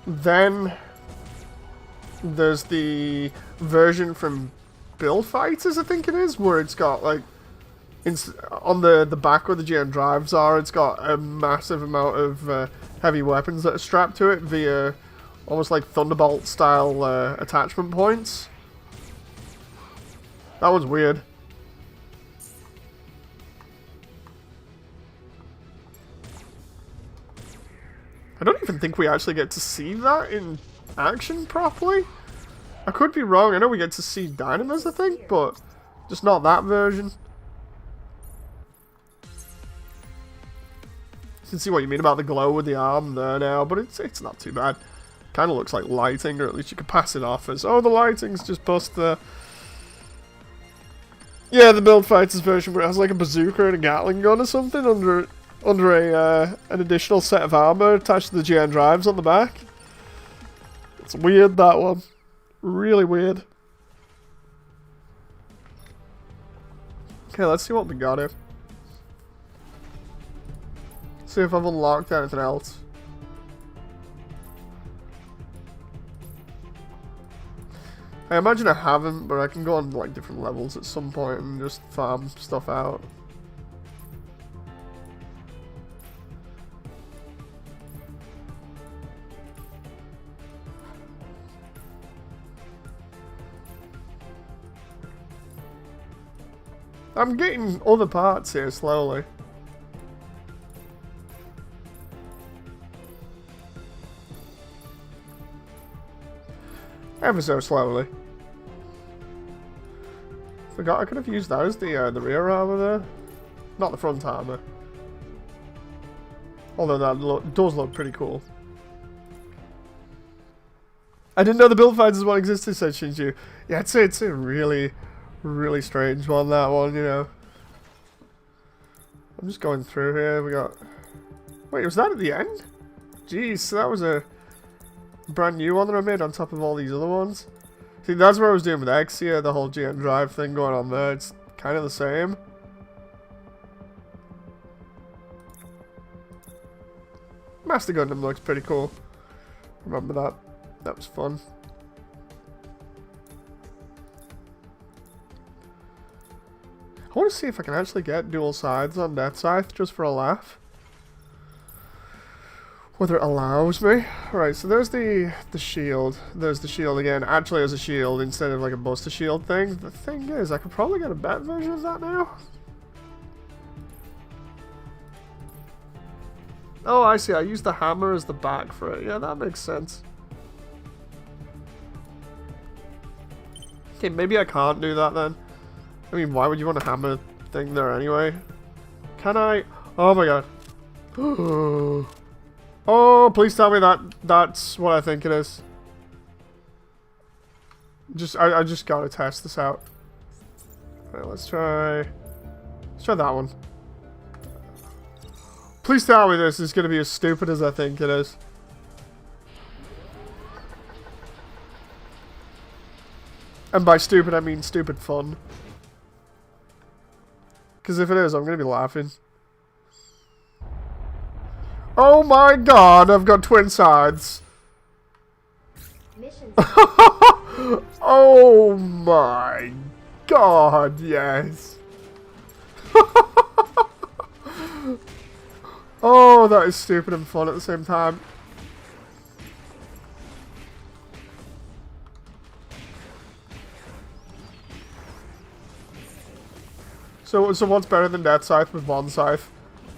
Speaker 1: Then there's the version from Build Fighters, I think it is, where it's got like on the back where the GM drives are, it's got a massive amount of heavy weapons that are strapped to it via almost like Thunderbolt style attachment points. That one's weird. I don't even think we actually get to see that in action properly. I could be wrong. I know we get to see Dynamis, I think, but just not that version. You can see what you mean about the glow with the arm there now, but it's not too bad. Kind of looks like lighting, or at least you could pass it off as, oh, the lighting's just bust there. Yeah, the Build Fighters version where it has like a bazooka and a Gatling gun or something under an additional set of armor attached to the GN drives on the back. It's weird, that one. Really weird. Okay, let's see what we got here. See if I've unlocked anything else. I imagine I haven't, but I can go on like different levels at some point and just farm stuff out. I'm getting other parts here slowly. Ever so slowly. Forgot I could have used that as the rear armor there. Not the front armor. Although that does look pretty cool. I didn't know the Build Fighters one existed, said Shinju. Yeah, it's a really, really strange one, that one, you know. I'm just going through here. We got... Wait, was that at the end? Jeez, so that was a brand new one that I made on top of all these other ones. See, that's what I was doing with X here, the whole GN drive thing going on there. It's kind of the same. Master Gundam looks pretty cool. Remember that. That was fun. I want to see if I can actually get dual sides on Death Scythe just for a laugh. Whether it allows me. Right, so there's the shield. There's the shield again. Actually as a shield instead of like a Buster Shield thing. The thing is, I could probably get a better version of that now. Oh, I see. I used the hammer as the back for it. Yeah, that makes sense. Okay, maybe I can't do that then. I mean, why would you want a hammer thing there anyway? Can I? Oh my god. Oh, please tell me that's what I think it is. I just gotta test this out. Alright, let's try that one. Please tell me this is gonna be as stupid as I think it is. And by stupid I mean stupid fun. Because if it is, I'm gonna be laughing. Oh my god, I've got twin sides.
Speaker 2: Mission.
Speaker 1: Oh my god, yes. Oh, that is stupid and fun at the same time. So what's better than Death Scythe with one scythe?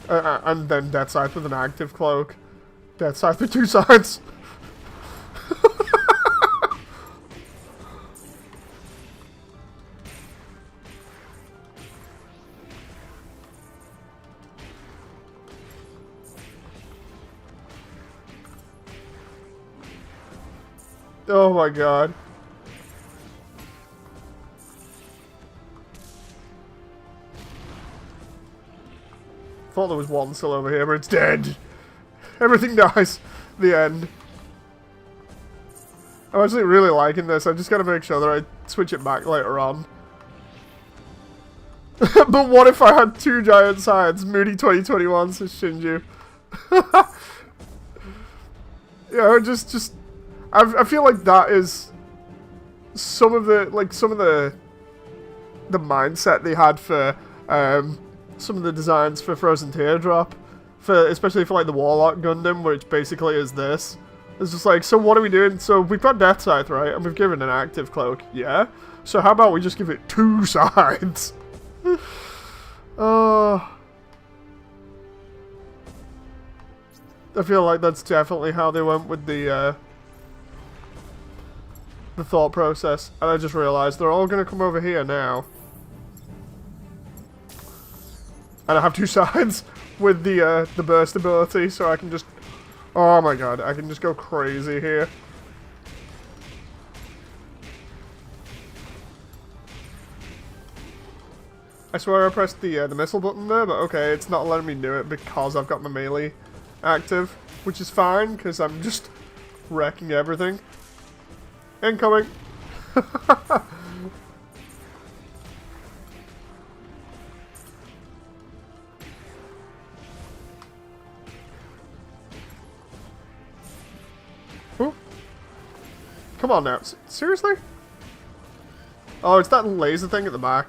Speaker 1: And then Death Scythe with an active cloak? Death Scythe with two sides? Oh my god. Thought there was one still over here, but it's dead. Everything dies. The end. I'm actually really liking this. I just gotta make sure that I switch it back later on. But what if I had two giant sides? Moody 2021 says Shinju. Yeah, just I feel like that is some of the mindset they had for some of the designs for Frozen Teardrop, especially for like the Warlock Gundam, which basically is this. It's just like, so what are we doing? So we've got Death Scythe, right? And we've given an active cloak, yeah? So how about we just give it two sides? I feel like that's definitely how they went with the thought process. And I just realized they're all going to come over here now. And I have two sides with the burst ability, so I can just... Oh my god, I can just go crazy here. I swear I pressed the missile button there, but okay, it's not letting me do it because I've got my melee active, which is fine, because I'm just wrecking everything. Incoming! Ooh. Come on now. Seriously? Oh, it's that laser thing at the back.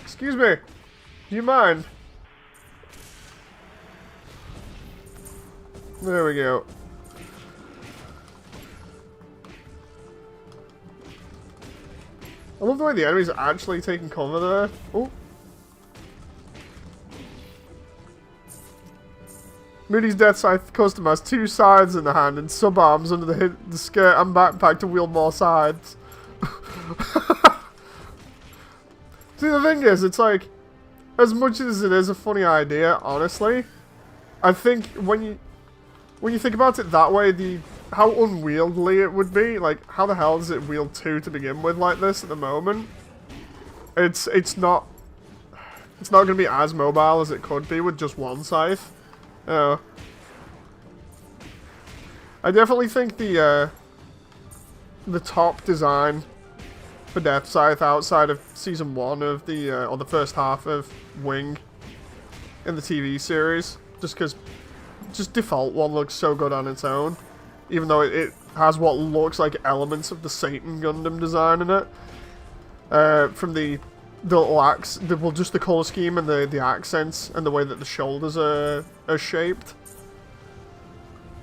Speaker 1: Excuse me. Do you mind? There we go. I love the way the enemies are actually taking cover there. Oh. Moody's Death Scythe custom has two sides in the hand and sub-arms under the skirt and backpack to wield more sides. See, the thing is, it's like, as much as it is a funny idea, honestly, I think when you think about it that way, how unwieldy it would be. Like, how the hell does it wield two to begin with like this at the moment? It's not going to be as mobile as it could be with just one scythe. I definitely think the top design for Death Scythe outside of Season 1 of or the first half of Wing in the TV series, just because default one looks so good on its own, even though it has what looks like elements of the Satan Gundam design in it. From the little axe, just the color scheme and the accents and the way that the shoulders are shaped.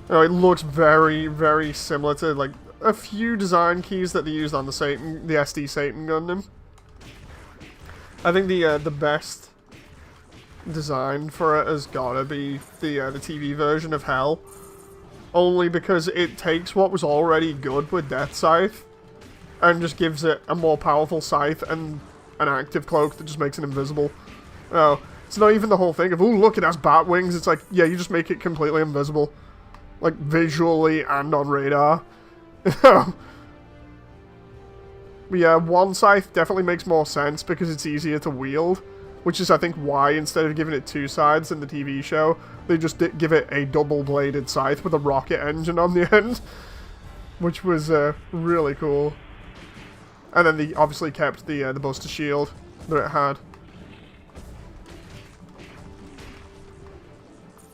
Speaker 1: You know, it looks very, very similar to like a few design keys that they used on the SD Satan Gundam. I think the best design for it has gotta be the TV version of Hell, only because it takes what was already good with Death Scythe and just gives it a more powerful scythe and an active cloak that just makes it invisible. Oh, it's not even the whole thing of, oh look, it has bat wings. It's like, yeah, you just make it completely invisible, like visually and on radar. But yeah, one scythe definitely makes more sense because it's easier to wield, which is I think why instead of giving it two sides in the TV show, they just give it a double-bladed scythe with a rocket engine on the end, which was really cool. And then they obviously kept the Buster Shield that it had.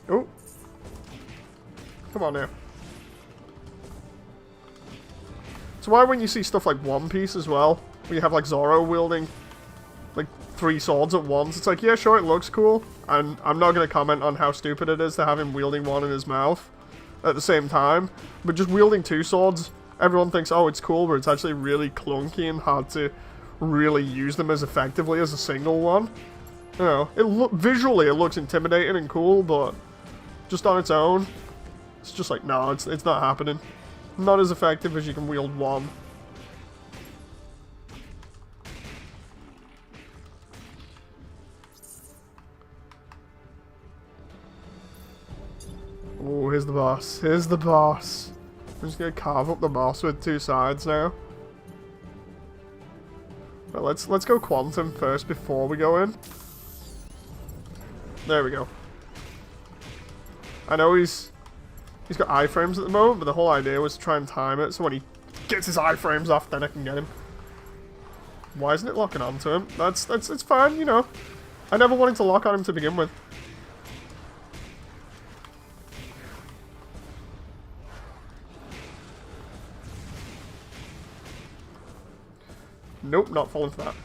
Speaker 1: Oh. Come on now. So why when you see stuff like One Piece as well, where you have like Zoro wielding like 3 swords at once, it's like, yeah, sure, it looks cool. And I'm not going to comment on how stupid it is to have him wielding one in his mouth at the same time. But just wielding 2 swords everyone thinks, oh, it's cool, but it's actually really clunky and hard to really use them as effectively as a single one. You know, visually it looks intimidating and cool, but just on its own, it's just like, no, it's not happening. Not as effective as you can wield one. Oh, here's the boss. Here's the boss. I'm just gonna carve up the boss with two sides now. Well, let's go quantum first before we go in. There we go. I know he's got iframes at the moment, but the whole idea was to try and time it so when he gets his iframes off, then I can get him. Why isn't it locking onto him? It's fine, you know. I never wanted to lock on him to begin with. Nope, not falling for that.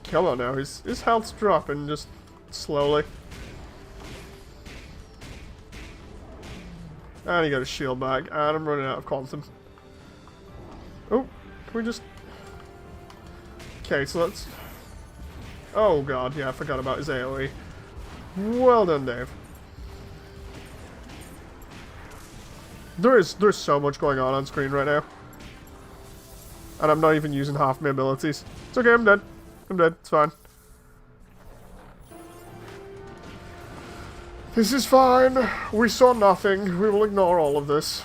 Speaker 1: Come on now, his health's dropping just slowly. And he got his shield back, and I'm running out of quantum. Oh, can we just... Okay, so let's... Oh god, yeah, I forgot about his AoE. Well done, Dave. There's so much going on screen right now. And I'm not even using half my abilities. It's okay, I'm dead. I'm dead, it's fine. This is fine. We saw nothing. We will ignore all of this.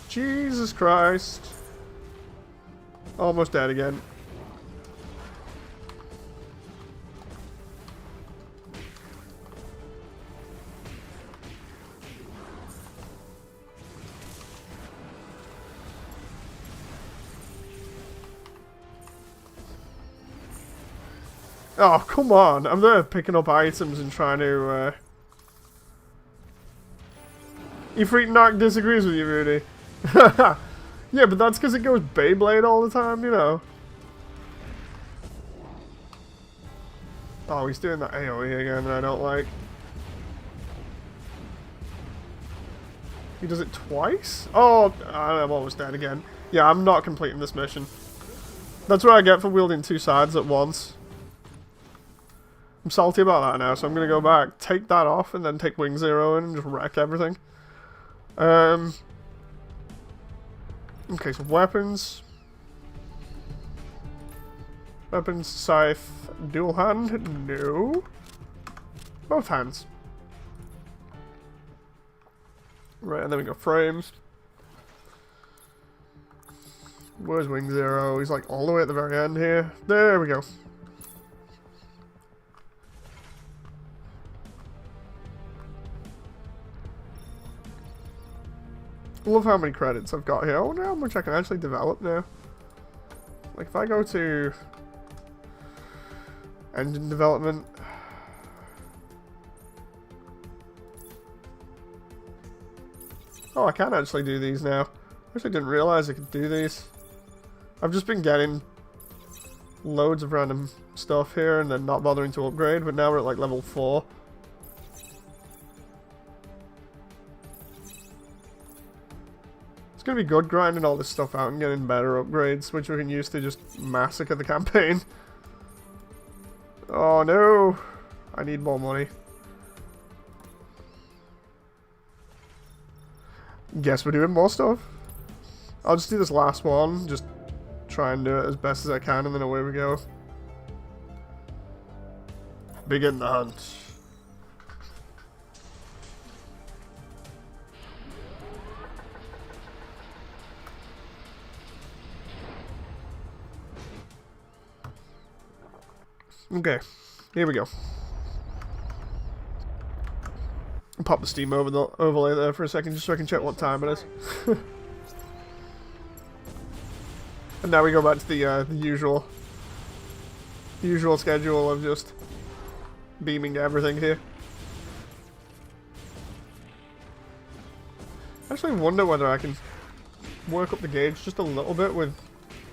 Speaker 1: Jesus Christ. Almost dead again. Oh, come on. I'm there picking up items and trying to, Ifrit Narc disagrees with you, Rudy. Yeah, but that's because it goes Beyblade all the time, you know. Oh, he's doing that AoE again that I don't like. He does it twice? Oh, I'm almost dead again. Yeah, I'm not completing this mission. That's what I get for wielding two sides at once. I'm salty about that now, so I'm going to go back, take that off, and then take Wing Zero in and just wreck everything. Okay, so weapons. Weapons, scythe, dual hand? No. Both hands. Right, and then we got frames. Where's Wing Zero? He's like all the way at the very end here. There we go. I love how many credits I've got here. I wonder how much I can actually develop now. Like if I go to engine development. Oh, I can actually do these now. I actually didn't realize I could do these. I've just been getting loads of random stuff here and then not bothering to upgrade, but now we're at like level 4. It's gonna be good grinding all this stuff out and getting better upgrades, which we can use to just massacre the campaign. Oh no! I need more money. Guess we're doing more stuff. I'll just do this last one, just try and do it as best as I can, and then away we go. Begin the hunt. Okay, here we go. I'll pop the Steam overlay there for a second just so I can check what time it is. And now we go back to the usual schedule of just beaming everything here. I actually wonder whether I can work up the gauge just a little bit with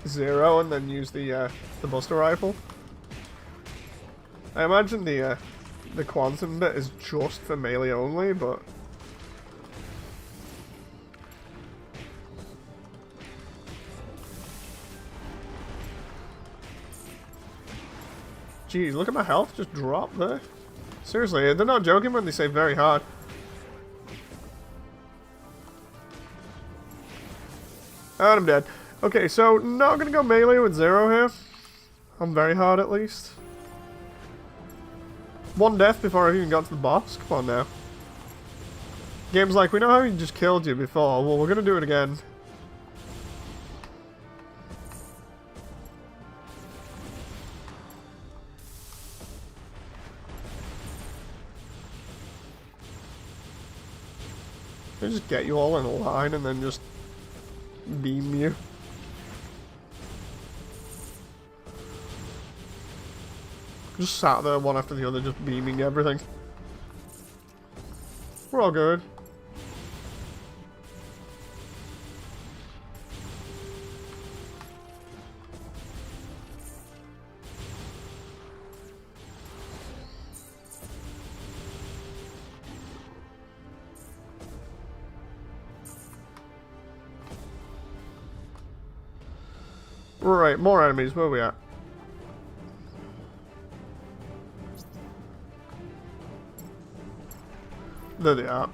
Speaker 1: Zero and then use the Buster Rifle. I imagine the Quantum bit is just for melee only, but... Jeez, look at my health just drop there. Seriously, they're not joking when they say very hard. And I'm dead. Okay, so not gonna go melee with Zero here. I'm very hard at least. One death before I've even got to the boss. Come on now. Game's like, we know how he just killed you before. Well, we're gonna do it again. They just get you all in a line and then just beam you. Just sat there one after the other, just beaming everything. We're all good. Right, more enemies. Where are we at? There they are.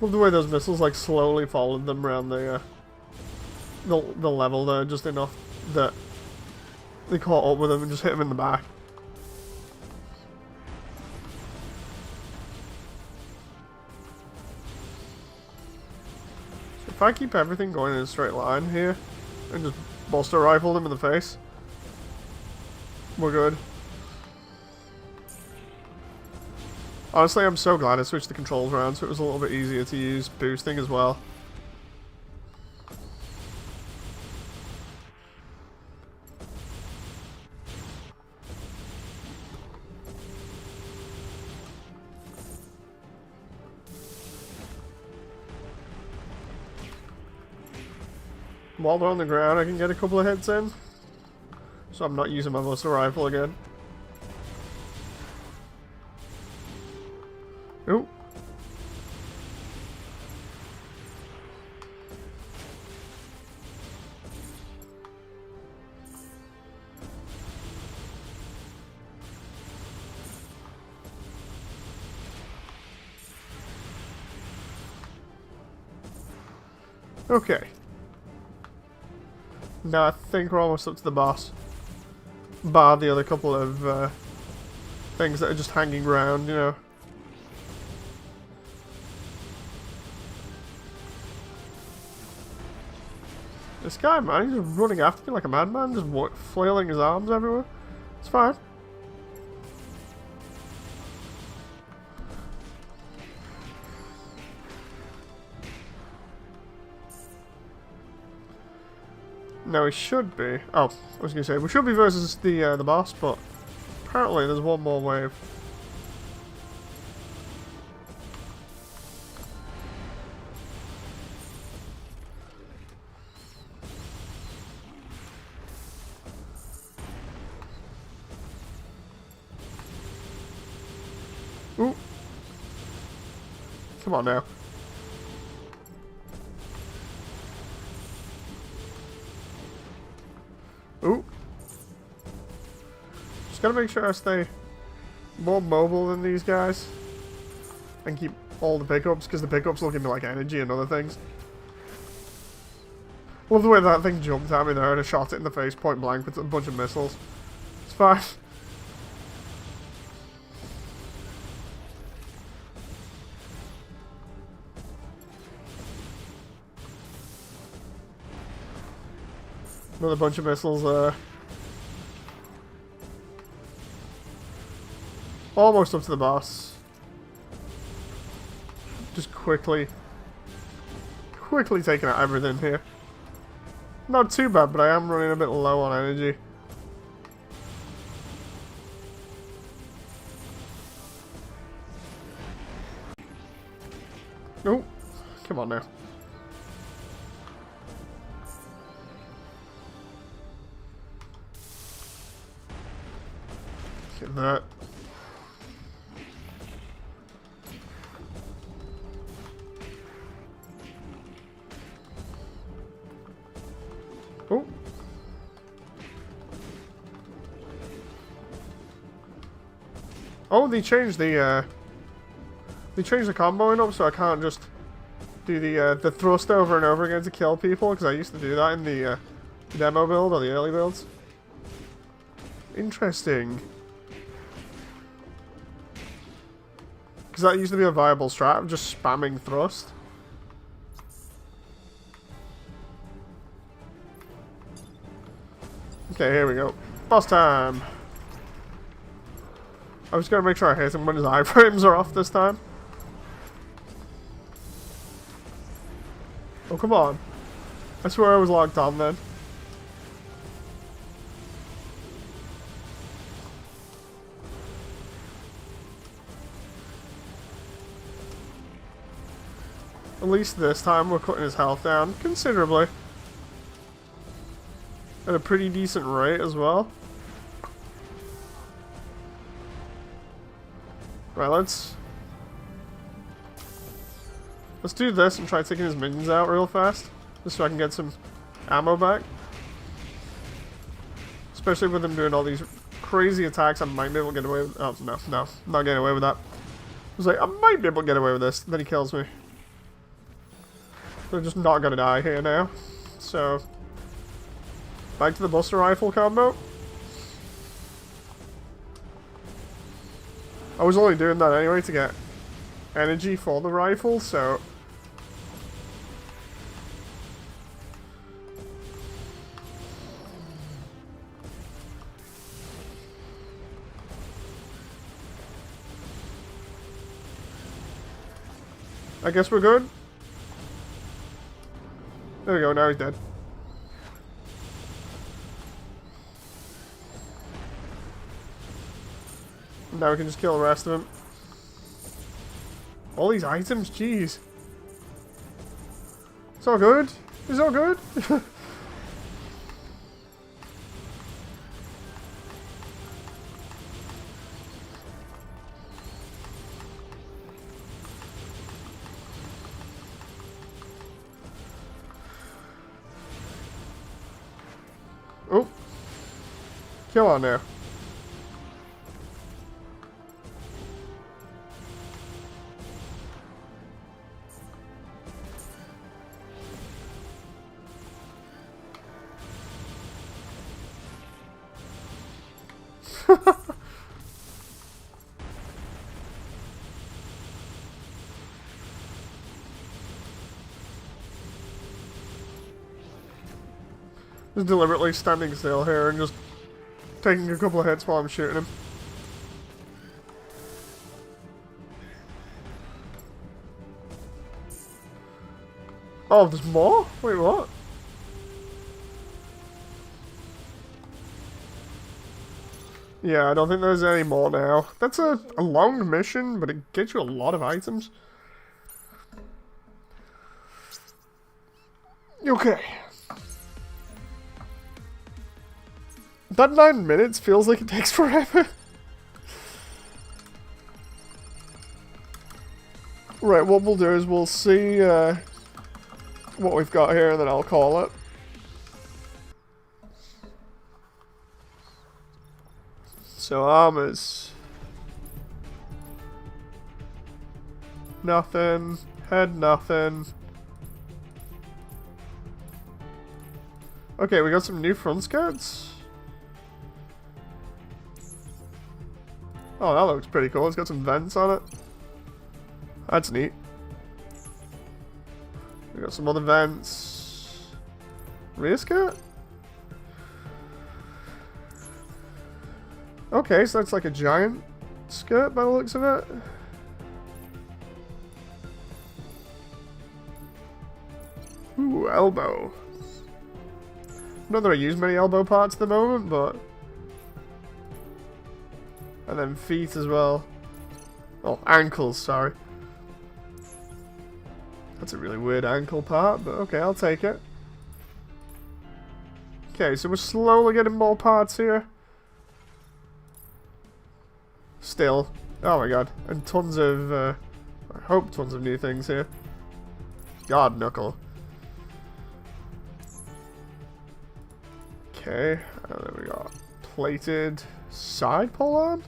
Speaker 1: Love the way those missiles like slowly followed them around the level there, just enough that they caught up with them and just hit them in the back. So if I keep everything going in a straight line here and just Buster Rifle them in the face, we're good. Honestly, I'm so glad I switched the controls around so it was a little bit easier to use boosting as well. While they're on the ground, I can get a couple of hits in. So I'm not using my Buster Rifle again. Ooh. Okay. Now I think we're almost up to the boss. Bar the other couple of things that are just hanging around, you know. This guy, man, he's just running after me like a madman, just flailing his arms everywhere. It's fine. No, he should be. Oh, I was gonna say we should be versus the boss, but apparently there's one more wave. Ooh. Come on now. Ooh. Just gotta make sure I stay more mobile than these guys. And keep all the pickups, because the pickups look into like energy and other things. Love the way that thing jumped at me there and I shot it in the face point blank with a bunch of missiles. It's fine. Another bunch of missiles there. Almost up to the boss. Just quickly taking out everything here. Not too bad, but I am running a bit low on energy. Oh, come on now. Get that. Oh. Oh, they changed the comboing up, so I can't just do the thrust over and over again to kill people, because I used to do that in the demo build or the early builds. Interesting. Because that used to be a viable strat of just spamming thrust. Okay, here we go. Boss time! I was gonna make sure I hit him when his iframes are off this time. Oh, come on. I swear I was locked on then. At least this time we're cutting his health down considerably. At a pretty decent rate as well. Right, let's do this and try taking his minions out real fast. Just so I can get some ammo back. Especially with him doing all these crazy attacks, I might be able to get away with... Oh, no, I'm not getting away with that. I was like, I might be able to get away with this. Then he kills me. They're just not gonna die here now. So, back to the Buster Rifle combo. I was only doing that anyway to get energy for the rifle, so... I guess we're good. There we go, now he's dead. Now we can just kill the rest of them. All these items, jeez. It's all good. It's all good. Oh. Kill on there. Just deliberately standing still here and just taking a couple of hits while I'm shooting him. Oh, there's more? Wait, what? Yeah, I don't think there's any more now. That's a long mission, but it gets you a lot of items. Okay. That 9 minutes feels like it takes forever. Right, what we'll do is we'll see what we've got here and then I'll call it. So armors. Nothing. Head nothing. Okay, we got some new front skirts. Oh, that looks pretty cool. It's got some vents on it. That's neat. We got some other vents. Rear skirt? Okay, so that's like a giant skirt by the looks of it. Ooh, elbow. Not that I use many elbow parts at the moment, but... And then feet as well. Oh, ankles, sorry. That's a really weird ankle part, but okay, I'll take it. Okay, so we're slowly getting more parts here. Still. Oh my god. And tons of, I hope tons of new things here. God, Knuckle. Okay, and then we got plated side pull on.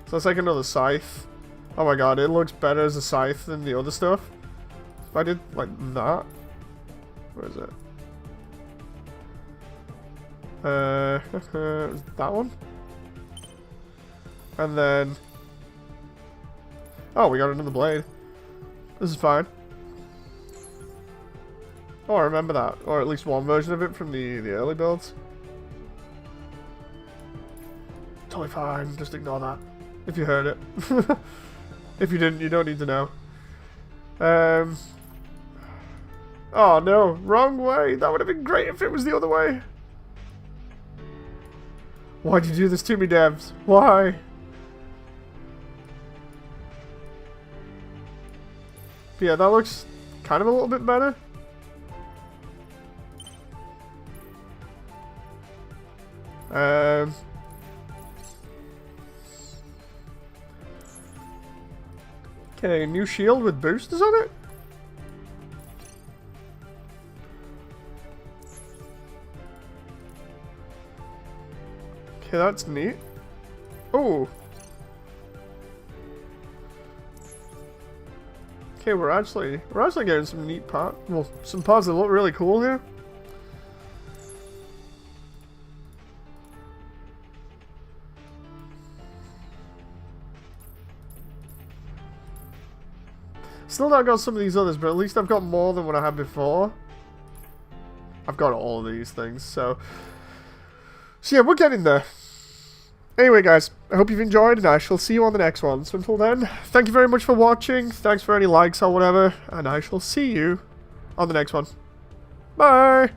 Speaker 1: So it's like another scythe. Oh my god, it looks better as a scythe than the other stuff. If I did like that. Where is it? That one. And then... Oh, we got another blade. This is fine. Oh, I remember that. Or at least one version of it from the early builds. Totally fine, just ignore that. If you heard it. If you didn't, you don't need to know. Oh no, wrong way. That would have been great if it was the other way. Why'd you do this to me, devs? Why? But yeah, that looks kind of a little bit better. Okay, new shield with boosters on it? Okay, that's neat. Oh. Okay, we're actually getting some neat parts. Well, some parts that look really cool here. Still not got some of these others, but at least I've got more than what I had before. I've got all of these things, so yeah, we're getting there. Anyway, guys, I hope you've enjoyed, and I shall see you on the next one. So until then, thank you very much for watching. Thanks for any likes or whatever, and I shall see you on the next one. Bye!